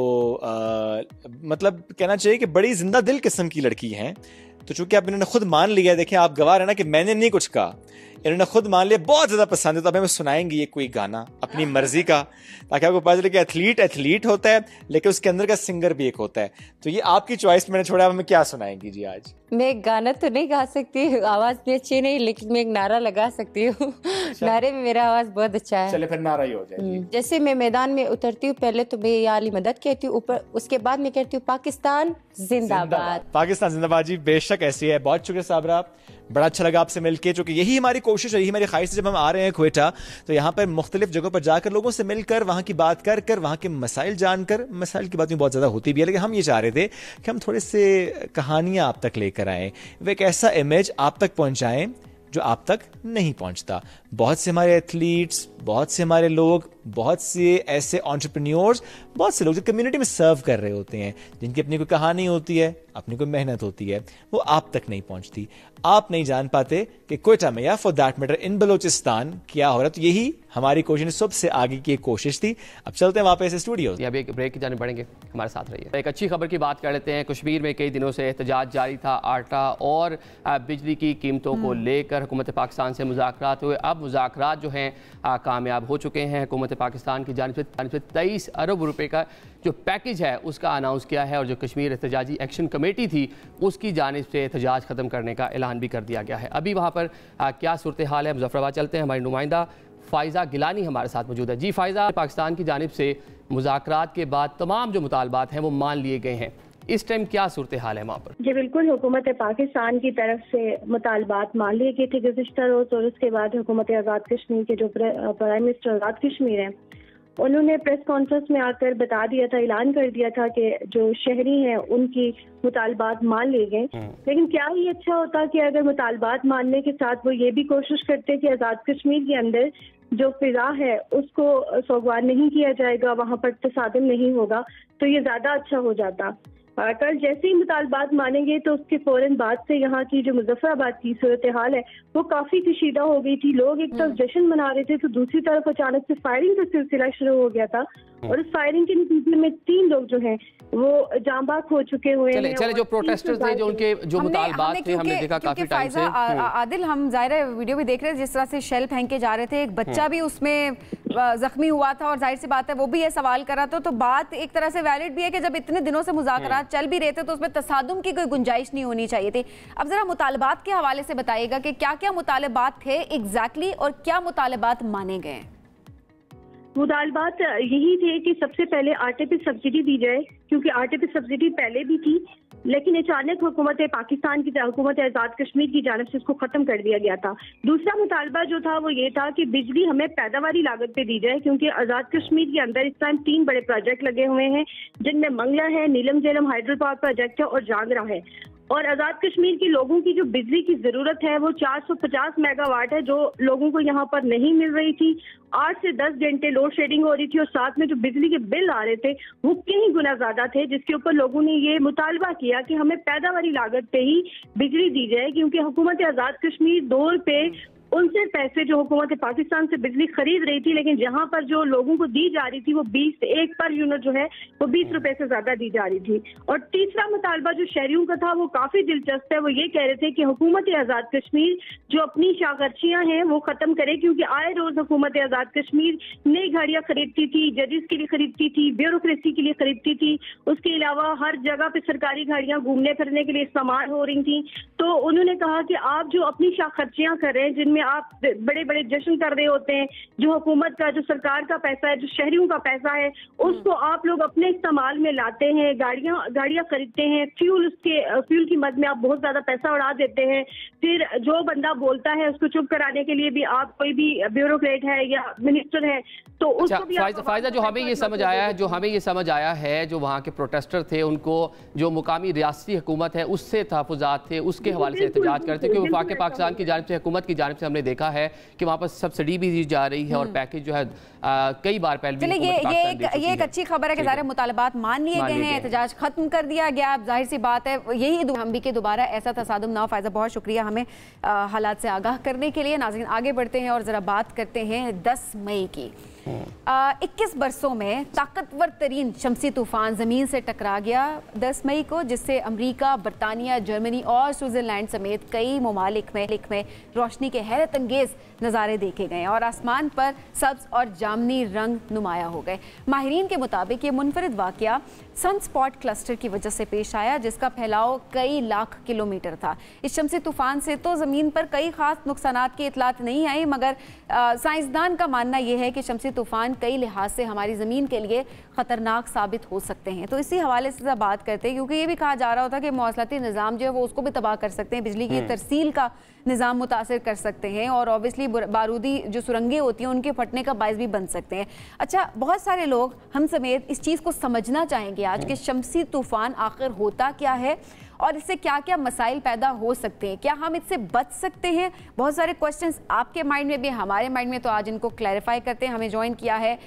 मतलब कहना चाहिए कि बड़ी जिंदा दिल किस्म की लड़की हैं। तो चूंकि आप इन्होंने खुद मान लिया, देखिए आप गवाह है ना कि मैंने नहीं कुछ कहा, इन्होंने खुद मान लिया बहुत ज्यादा पसंद है, तो अब हमें सुनाएंगे ये कोई गाना अपनी मर्जी का, ताकि आपको पता चले कि एथलीट होता है लेकिन उसके अंदर का सिंगर भी एक होता है। तो ये आपकी चॉइस मैंने छोड़ा, हमें क्या सुनाएंगी जी आज? मैं गाना तो नहीं गा सकती, आवाज भी अच्छी नहीं, लेकिन मैं एक नारा लगा सकती हूँ। नारे में मेरा आवाज बहुत अच्छा है। चले फिर नारा ही हो जाए। जैसे मैं मैदान में उतरती हूँ पहले तो मैं या अली मदद कहती हूँ ऊपर, उसके बाद मैं कहती हूँ पाकिस्तान जिंदाबाद। पाकिस्तान जिंदाबाद जी, बेशक ऐसी है। बहुत शुक्रिया साबरा, बड़ा अच्छा लगा आपसे मिलकर, क्योंकि यही हमारी कोशिश है, यही हमारी ख्वाहिश है। जब हम आ रहे हैं क्वेटा तो यहाँ पर मुख्तलिफ जगहों पर जाकर लोगों से मिलकर, वहाँ की बात कर वहाँ के मसाइल जानकर, मसाइल की बात में बहुत ज़्यादा होती भी है, लेकिन हम ये चाह रहे थे कि हम थोड़े से कहानियाँ आप तक लेकर आएँ, वो एक ऐसा इमेज आप तक पहुँचाएँ जो आप तक नहीं पहुँचता। बहुत से हमारे एथलीट्स, बहुत से हमारे लोग, बहुत से ऐसे एंटरप्रेन्योर्स, बहुत से लोग जो कम्युनिटी में सर्व कर रहे होते हैं, जिनकी अपनी कोई कहानी होती है, अपनी कोई मेहनत होती है, वो आप तक नहीं पहुंचती। आप नहीं जान पाते कि क्वेटा में या for that matter in Balochistan क्या हो रहा है। तो यही हमारी कोशिश, सबसे आगे की एक कोशिश थी। अब चलते हैं वापस स्टूडियो। अभी एक ब्रेक की जाने बढ़ेंगे, हमारे साथ रहिए। एक अच्छी खबर की बात कर लेते हैं। कश्मीर में कई दिनों से एहतजाज जारी था। आटा और बिजली की कीमतों को लेकर हुकूमत पाकिस्तान से मुज़ाकरात हुए। अब मुज़ाकरात जो हैं कामयाब हो चुके हैं। हुकूमत पाकिस्तान की जानिब से 23 अरब रुपए का जो पैकेज है उसका अनाउंस किया है, और जो कश्मीर एहतजाजी एक्शन कमेटी थी उसकी जानिब से एहतजाज ख़त्म करने का ऐलान भी कर दिया गया है। अभी वहाँ पर क्या सूरत हाल है, मुजफ्फराबाद चलते हैं। हमारी नुमाइंदा फ़ाइज़ा गिलानी हमारे साथ मौजूद है। जी फ़ाइज़ा, पाकिस्तान की जानिब से मुज़ाकरात के बाद तमाम जो मुतालबात हैं वो मान लिए गए हैं, इस टाइम क्या सूरत हाल है वहाँ पर? जी बिल्कुल, हुकूमत पाकिस्तान की तरफ से मुतालबात मान लिए गए थे गुज़िश्ता रोज़, और उसके बाद हुकूमत आज़ाद कश्मीर के जो प्राइम मिनिस्टर आज़ाद कश्मीर हैं, उन्होंने प्रेस कॉन्फ्रेंस में आकर बता दिया था, ऐलान कर दिया था कि जो शहरी हैं उनकी मुतालबात मान लिए गए। लेकिन क्या ही अच्छा होता कि अगर मुतालबात मानने के साथ वो ये भी कोशिश करते कि आज़ाद कश्मीर के अंदर जो फिजा है उसको सोगवार नहीं किया जाएगा, वहाँ पर तसादम नहीं होगा, तो ये ज़्यादा अच्छा हो जाता। कल जैसे ही मुतालबात मानेंगे तो उसके फौरन बाद से यहाँ की जो मुजफ्फराबाद की सूरत हाल है वो काफ़ी कशीदा हो गई थी। लोग एक तरफ जश्न मना रहे थे तो दूसरी तरफ अचानक से फायरिंग का सिलसिला शुरू हो गया था, और उस फायरिंग के नतीजे में 3 लोग जो हैं वो जांबाक हो चुके हुए हैं। चले जो प्रोटेस्टर्स थे, जो उनके जो मुतालबात थे, हमने देखा काफी टाइम से। आदिल, हम ज़ाहिर वीडियो भी देख रहे थे जिस तरह से शेल फेंके जा रहे थे, एक बच्चा भी उसमें जख्मी हुआ था, और जाहिर सी बात है वो भी ये सवाल कर रहा था। तो बात एक तरह से वैलिड भी है कि जब इतने दिनों से मुज़ाकरात चल भी रहे थे तो उसमें तसादुम की कोई गुंजाइश नहीं होनी चाहिए थी। अब जरा मुतालबात के हवाले से बताइएगा कि क्या क्या मुतालबात थे एग्जैक्टली, और क्या मुतालबात माने गए? मुतालबात यही थे कि सबसे पहले आटे पे सब्सिडी दी जाए, क्योंकि आटे पे सब्सिडी पहले भी थी, लेकिन अचानक हुकूमत पाकिस्तान की हुकूमत आज़ाद कश्मीर की जानिब से इसको खत्म कर दिया गया था। दूसरा मुतालबा जो था वो ये था कि बिजली हमें पैदावारी लागत पे दी जाए, क्योंकि आज़ाद कश्मीर के अंदर इस टाइम 3 बड़े प्रोजेक्ट लगे हुए हैं, जिनमें मंगला है, नीलम झेलम हाइड्रो पावर प्रोजेक्ट है और जागरा है। और आज़ाद कश्मीर के लोगों की जो बिजली की ज़रूरत है वो 450 मेगावाट है, जो लोगों को यहाँ पर नहीं मिल रही थी। 8 से 10 घंटे लोड शेडिंग हो रही थी, और साथ में जो बिजली के बिल आ रहे थे वो कहीं गुना ज़्यादा थे, जिसके ऊपर लोगों ने ये मुतालबा किया कि हमें पैदावारी लागत पे ही बिजली दी जाए, क्योंकि हुकूमत आज़ाद कश्मीर दौर पे उनसे पैसे जो हुकूमत पाकिस्तान से बिजली खरीद रही थी, लेकिन जहां पर जो लोगों को दी जा रही थी वो 20 एक पर यूनिट जो है वो 20 रुपए से ज्यादा दी जा रही थी। और तीसरा मुतालबा जो शहरियों का था वो काफी दिलचस्प है। वो ये कह रहे थे कि हुकूमत आज़ाद कश्मीर जो अपनी शाखर्चियां हैं वो खत्म करे, क्योंकि आए रोज हुकूमत आज़ाद कश्मीर नई गाड़ियां खरीदती थी, जजेस के लिए खरीदती थी, ब्यूरोक्रेसी के लिए खरीदती थी, उसके अलावा हर जगह पे सरकारी गाड़ियां घूमने फिरने के लिए इस्तेमाल हो रही थी। तो उन्होंने कहा कि आप जो अपनी शाखर्चियां कर रहे हैं, जिनमें आप बड़े बड़े जश्न कर रहे होते हैं, जो हुकूमत का, जो सरकार का पैसा है, जो शहरियों का पैसा है, उसको आप लोग अपने इस्तेमाल में लाते हैं, गाड़ियां खरीदते हैं, फ्यूल की मद में आप बहुत ज्यादा पैसा उड़ा देते हैं। फिर जो बंदा बोलता है उसको चुप कराने के लिए भी आप कोई भी ब्यूरोक्रेट है या मिनिस्टर है तो उसको भी फायदा जो हमें ये समझ आया है, जो वहाँ के प्रोटेस्टर थे उनको जो मुकामी रियासती हुकूमत है उससे तहफ़्फ़ुज़ात थे, उसके हवाले से एहतजाज करते, क्योंकि वफाक पाकिस्तान की जानिब से, हुकूमत की जानिब से हमने देखा है कि वहाँ पर सब्सिडी भी दी जा रही है, और पैकेज जो है कई बार पहले भी ये एक अच्छी खबर है कि सारे मुतालबात मान लिए गए हैं, एहतजाज खत्म कर दिया गया। अब जाहिर सी बात है यही हम भी कि दोबारा ऐसा तसादुम ना हो। फायजा, बहुत शुक्रिया हमें हालात से आगाह करने के लिए। नाज़रीन, आगे बढ़ते हैं और ज़रा बात करते हैं 10 मई की। 21 बरसों में ताकतवर तरीन शमसी तूफान ज़मीन से टकरा गया 10 मई को, जिससे अमरीका, बरतानिया, जर्मनी और स्विट्ज़रलैंड समेत कई ममालिक में रोशनी के हैरत अंगेज़ नज़ारे देखे गए और आसमान पर सब्ज़ और जामनी रंग नुमाया हो गए। माहिरीन के मुताबिक ये मुनफरिद वाक़या सनस्पॉट क्लस्टर की वजह से पेश आया, जिसका फैलाव कई लाख किलोमीटर था। इस शमसी तूफान से तो ज़मीन पर कई ख़ास नुकसानात की इतलात नहीं आई, मगर साइंसदान का मानना यह है कि शमसी तूफ़ान कई लिहाज से हमारी ज़मीन के लिए ख़तरनाक साबित हो सकते हैं। तो इसी हवाले से बात करते हैं, क्योंकि ये भी कहा जा रहा होता कि मौसलाती निज़ाम जो है वो उसको भी तबाह कर सकते हैं, बिजली की तरसील का निज़ाम मुतासर कर सकते हैं, और ऑब्वियसली बारूदी जो सुरंगें होती हैं उनके फटने का बायस भी बन सकते हैं। अच्छा, बहुत सारे लोग हम समेत इस चीज़ को समझना चाहेंगे आज कि शमसी तूफ़ान आखिर होता क्या है और इससे क्या क्या मसाइल पैदा हो सकते हैं, क्या हम इससे बच सकते हैं। बहुत सारे क्वेश्चंस आपके माइंड में भी, हमारे माइंड में, तो आज इनको क्लैरिफाई करते हैं। हमें ज्वाइन किया है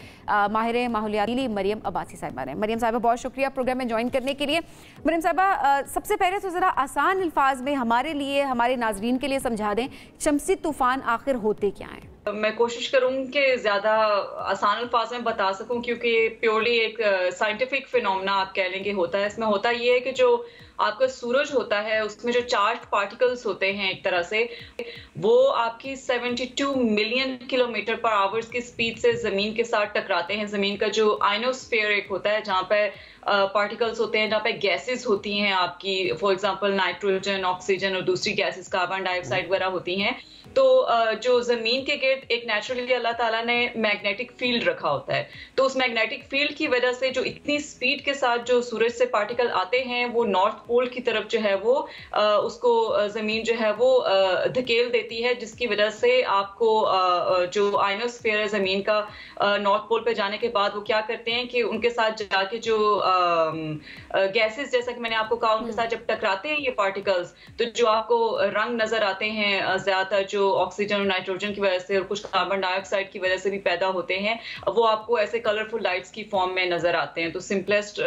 माहिर माहौलियाती मरियम अब्बासी साहिबा ने। मरियम साहिबा, बहुत शुक्रिया प्रोग्राम में ज्वाइन करने के लिए। मरियम साहिबा, सबसे पहले तो ज़रा आसान अल्फाज में हमारे लिए, हमारे नाजरीन के लिए समझा दें, शमसी तूफ़ान आखिर होते क्या हैं। मैं कोशिश करूँ कि ज़्यादा आसान अल्फाज में बता सकूं, क्योंकि प्योरली एक साइंटिफिक फिनोमेना आप कह लेंगे होता है। इसमें होता ये है कि जो आपका सूरज होता है उसमें जो चार्ज्ड पार्टिकल्स होते हैं एक तरह से, वो आपकी 72 मिलियन किलोमीटर पर आवर्स की स्पीड से ज़मीन के साथ टकराते हैं। ज़मीन का जो आयनोस्फीयर एक होता है जहाँ पे पार्टिकल्स होते हैं, जहाँ पे गैसेस होती हैं आपकी, फॉर एग्जांपल नाइट्रोजन, ऑक्सीजन और दूसरी गैसेस कार्बन डाइऑक्साइड वगैरह होती हैं। तो जो ज़मीन के गिर्द एक नेचुरली अल्लाह ताला ने मैग्नेटिक फील्ड रखा होता है, तो उस मैग्नेटिक फील्ड की वजह से जो इतनी स्पीड के साथ जो सूरज से पार्टिकल आते हैं वो नॉर्थ पोल की तरफ जो है वो उसको ज़मीन जो है वो धकेल देती है, जिसकी वजह से आपको जो आयनोस्फीयर है ज़मीन का नॉर्थ पोल पे जाने के बाद वो क्या करते हैं कि उनके साथ जाके जो गैसेस, जैसा कि मैंने आपको कहा, उनके साथ जब टकराते हैं ये पार्टिकल्स, तो जो आपको रंग नजर आते हैं ज्यादातर जो ऑक्सीजन और नाइट्रोजन की वजह से और कुछ कार्बन डाइऑक्साइड की वजह से भी पैदा होते हैं, वो आपको ऐसे कलरफुल लाइट्स की फॉर्म में नजर आते हैं। तो सिंपलेस्ट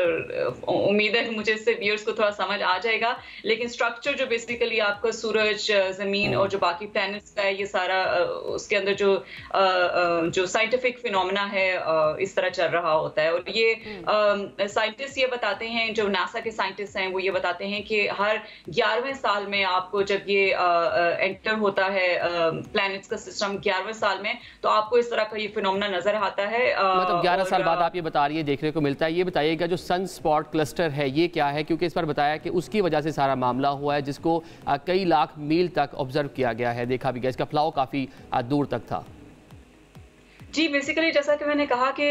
उम्मीद है मुझे इससे व्यूअर्स को थोड़ा समझ आ जाएगा, लेकिन स्ट्रक्चर जो बेसिकली आपका सूरज, जमीन और जो बाकी प्लैनेट्स का है, ये सारा उसके अंदर जो साइंटिफिक फिनोमेना है इस तरह चल रहा होता है। और ये साइंटिस्ट ये बताते हैं, जो नासा के साइंटिस्ट हैं वो ये बताते हैं कि हर 11वें साल में आपको जब ये एंटर होता है प्लैनेट्स का सिस्टम 11वें साल में, तो आपको इस तरह का ये फिनोमेना नजर आता है। मतलब 11 साल बाद आप ये बता रही है देखने को मिलता है। ये बताइएगा जो सन स्पॉट क्लस्टर है ये क्या है, क्योंकि इस पर बताया कि उसकी वजह से सारा मामला हुआ है, जिसको कई लाख मील तक ऑब्जर्व किया गया है, देखा भी गया, इसका फैलाव काफी दूर तक था। जी, बेसिकली जैसा कि मैंने कहा कि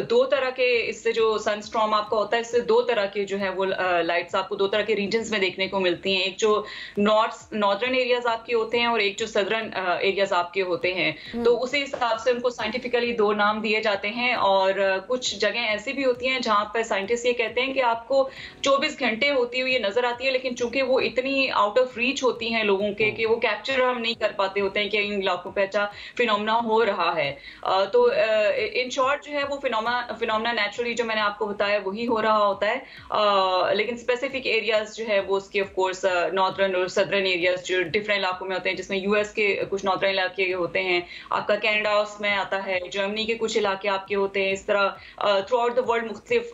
दो तरह के इससे जो सनस्टॉर्म आपका होता है, इससे दो तरह के जो है वो लाइट्स आपको दो तरह के रीजन्स में देखने को मिलती हैं। एक जो नॉर्दर्न एरियाज आपके होते हैं और एक जो सदर्न एरियाज आपके होते हैं। तो उसी हिसाब से उनको साइंटिफिकली दो नाम दिए जाते हैं। और कुछ जगह ऐसी भी होती हैं जहाँ पर साइंटिस्ट ये कहते हैं कि आपको 24 घंटे होती हुई नजर आती है, लेकिन चूंकि वो इतनी आउट ऑफ रीच होती हैं लोगों के कि वो कैप्चर हम नहीं कर पाते होते हैं कि इन इलाकों पे अच्छा फिनोमेना हो रहा है। तो इन शॉर्ट जो है वो फिनोमेना नेचुरली जो मैंने आपको बताया वही हो रहा होता है, लेकिन स्पेसिफिक एरियाज जो है वो उसके ऑफ कोर्स नॉर्दर्न और सदर्न एरियाज जो डिफरेंट इलाकों में होते हैं, जिसमें यूएस के कुछ नॉर्दर्न इलाके होते हैं, आपका कनाडा उसमें आता है, जर्मनी के कुछ इलाके आपके होते हैं। इस तरह थ्रू आउट द वर्ल्ड मुख्तलिफ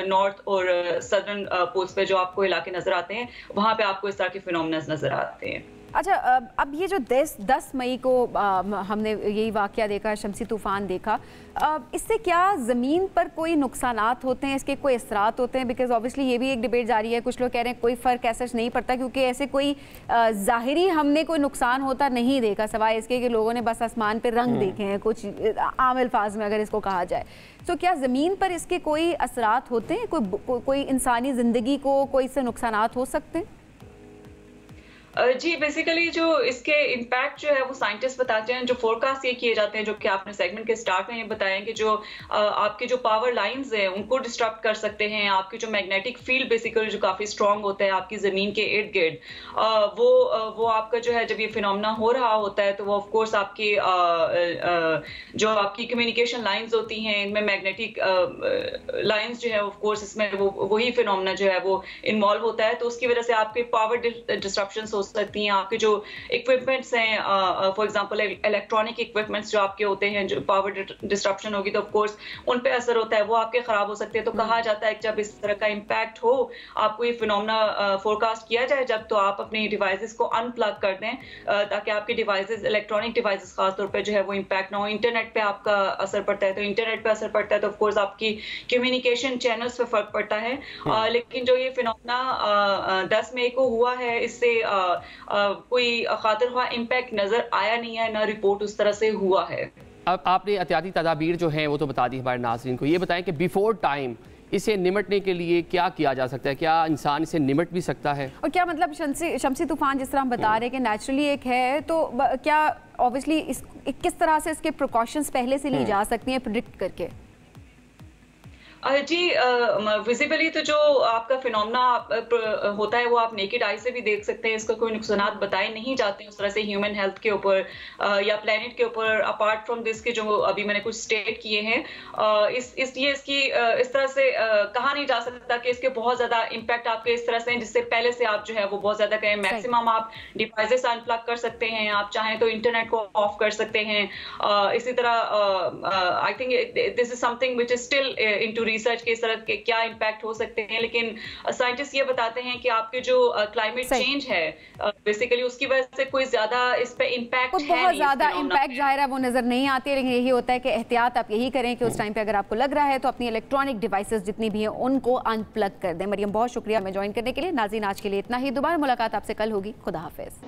नॉर्थ और सदर्न पोल्स पे जो आपको इलाके नजर आते हैं, वहां पे आपको इस तरह के फिनोमेना नजर आते हैं। अच्छा, अब ये जो 10 मई को हमने यही वाक़या देखा, शमसी तूफ़ान देखा, इससे क्या ज़मीन पर कोई नुकसानात होते हैं, इसके कोई असरात होते हैं? बिकॉज ऑब्वियसली ये भी एक डिबेट जारी है, कुछ लोग कह रहे हैं कोई फ़र्क ऐसा नहीं पड़ता, क्योंकि ऐसे कोई ज़ाहिरी हमने कोई नुकसान होता नहीं देखा, सवाए इसके कि लोगों ने बस आसमान पर रंग देखे हैं, कुछ आम अल्फाज में अगर इसको कहा जाए। तो क्या ज़मीन पर इसके कोई असरात होते हैं, कोई इंसानी ज़िंदगी को कोई इससे नुकसानात हो सकते हैं? जी, बेसिकली जो इसके इम्पैक्ट जो है वो साइंटिस्ट बताते हैं, जो फोरकास्ट ये किए जाते हैं, जो कि आपने सेगमेंट के स्टार्ट में ये बताया कि जो आपके जो पावर लाइंस हैं उनको डिस्टर्ब कर सकते हैं। आपके जो मैग्नेटिक फील्ड बेसिकली जो काफी स्ट्रांग होता है आपकी जमीन के इर्द गिर्द, वो आपका जो है जब ये फिनोमेना हो रहा होता है तो वो ऑफ कोर्स आपकी जो आपकी कम्युनिकेशन लाइंस होती हैं, इनमें मैग्नेटिक लाइंस जो है ऑफ कोर्स इसमें वही फिनोमेना जो है वो इन्वॉल्व होता है। तो उसकी वजह से आपके पावर डिस्ट्रप्शंस हो सकती हैं। आपके जो इक्विपमेंट्स हैं, फॉर एग्जांपल इलेक्ट्रॉनिक इक्विपमेंट्स जो आपके होते हैं, जो पावर डिस्ट्रप्शन होगी तो ऑफ कोर्स उन पे असर होता है, वो आपके खराब हो सकते हैं। तो कहा जाता है कि जब इस तरह का इम्पैक्ट हो, आपको ये फिनोमेना फोरकास्ट किया जाए जब, तो आप अपने डिवाइसेस को अनप्लग कर दें ताकि आपके डिवाइसेस, इलेक्ट्रॉनिक डिवाइसेस खासतौर पर जो है वो इम्पैक्ट ना हो। इंटरनेट पे आपका असर पड़ता है, तो इंटरनेट पे असर पड़ता है तो ऑफ कोर्स आपकी कम्युनिकेशन चैनल्स पे फर्क पड़ता है। लेकिन जो ये फिनोमेना 10 मई को हुआ है, इससे कोई खातिर ख्वाह इम्पैक्ट नजर आया नहीं है, ना रिपोर्ट उस तरह से हुआ है। अब आपने एहतियाती तदाबीर जो हैं वो तो बता दी हमारे नाज़रीन को, ये बताएं कि बिफोर टाइम इसे निमटने के लिए क्या किया जा सकता है, क्या इंसान इसे निमट भी सकता है? और क्या मतलब शमसी तूफान जिस तरह हम बता रहे हैं कि नेचुरली एक है, तो क्या ऑब्वियसली किस तरह से इसके प्रिकॉशंस पहले से ली जा सकती हैं प्रिडिक्ट करके? जी, विजिबली तो जो आपका फिनोमेना होता है वो आप नेकेड आई से भी देख सकते हैं। इसका कोई नुकसानात बताए नहीं जाते उस तरह से ह्यूमन हेल्थ के ऊपर या प्लेनेट के ऊपर, अपार्ट फ्रॉम दिस के जो अभी मैंने कुछ स्टेट किए हैं। इसलिए इसकी इस तरह से कहा नहीं जा सकता कि इसके बहुत ज्यादा इम्पैक्ट आपके इस तरह से हैं जिससे पहले से आप जो है वो बहुत ज्यादा करें। मैक्सिमम आप डिवाइसेस अनप्लग कर सकते हैं, आप चाहें तो इंटरनेट को ऑफ कर सकते हैं। इसी तरह I think this is something which is still into research के इस तरह के क्या इम्पैक्ट हो सकते हैं, लेकिन साइंटिस्ट ये बताते हैं कि आपके जो क्लाइमेट चेंज है बेसिकली उसकी वजह से कोई ज्यादा इस पे इम्पैक्ट है बहुत ज्यादा इम्पैक्ट जाहिर है वो नजर नहीं आती, लेकिन यही होता है कि एहतियात आप यही करें कि उस टाइम पे अगर आपको लग रहा है तो अपनी इलेक्ट्रॉनिक डिवाइसेस जितनी भी हैं उनको अनप्लग कर दें। मरियम बहुत शुक्रिया हमें ज्वाइन करने के लिए। नाज़रीन आज के लिए इतना ही, दोबारा मुलाकात आपसे कल होगी। खुदा हाफिज।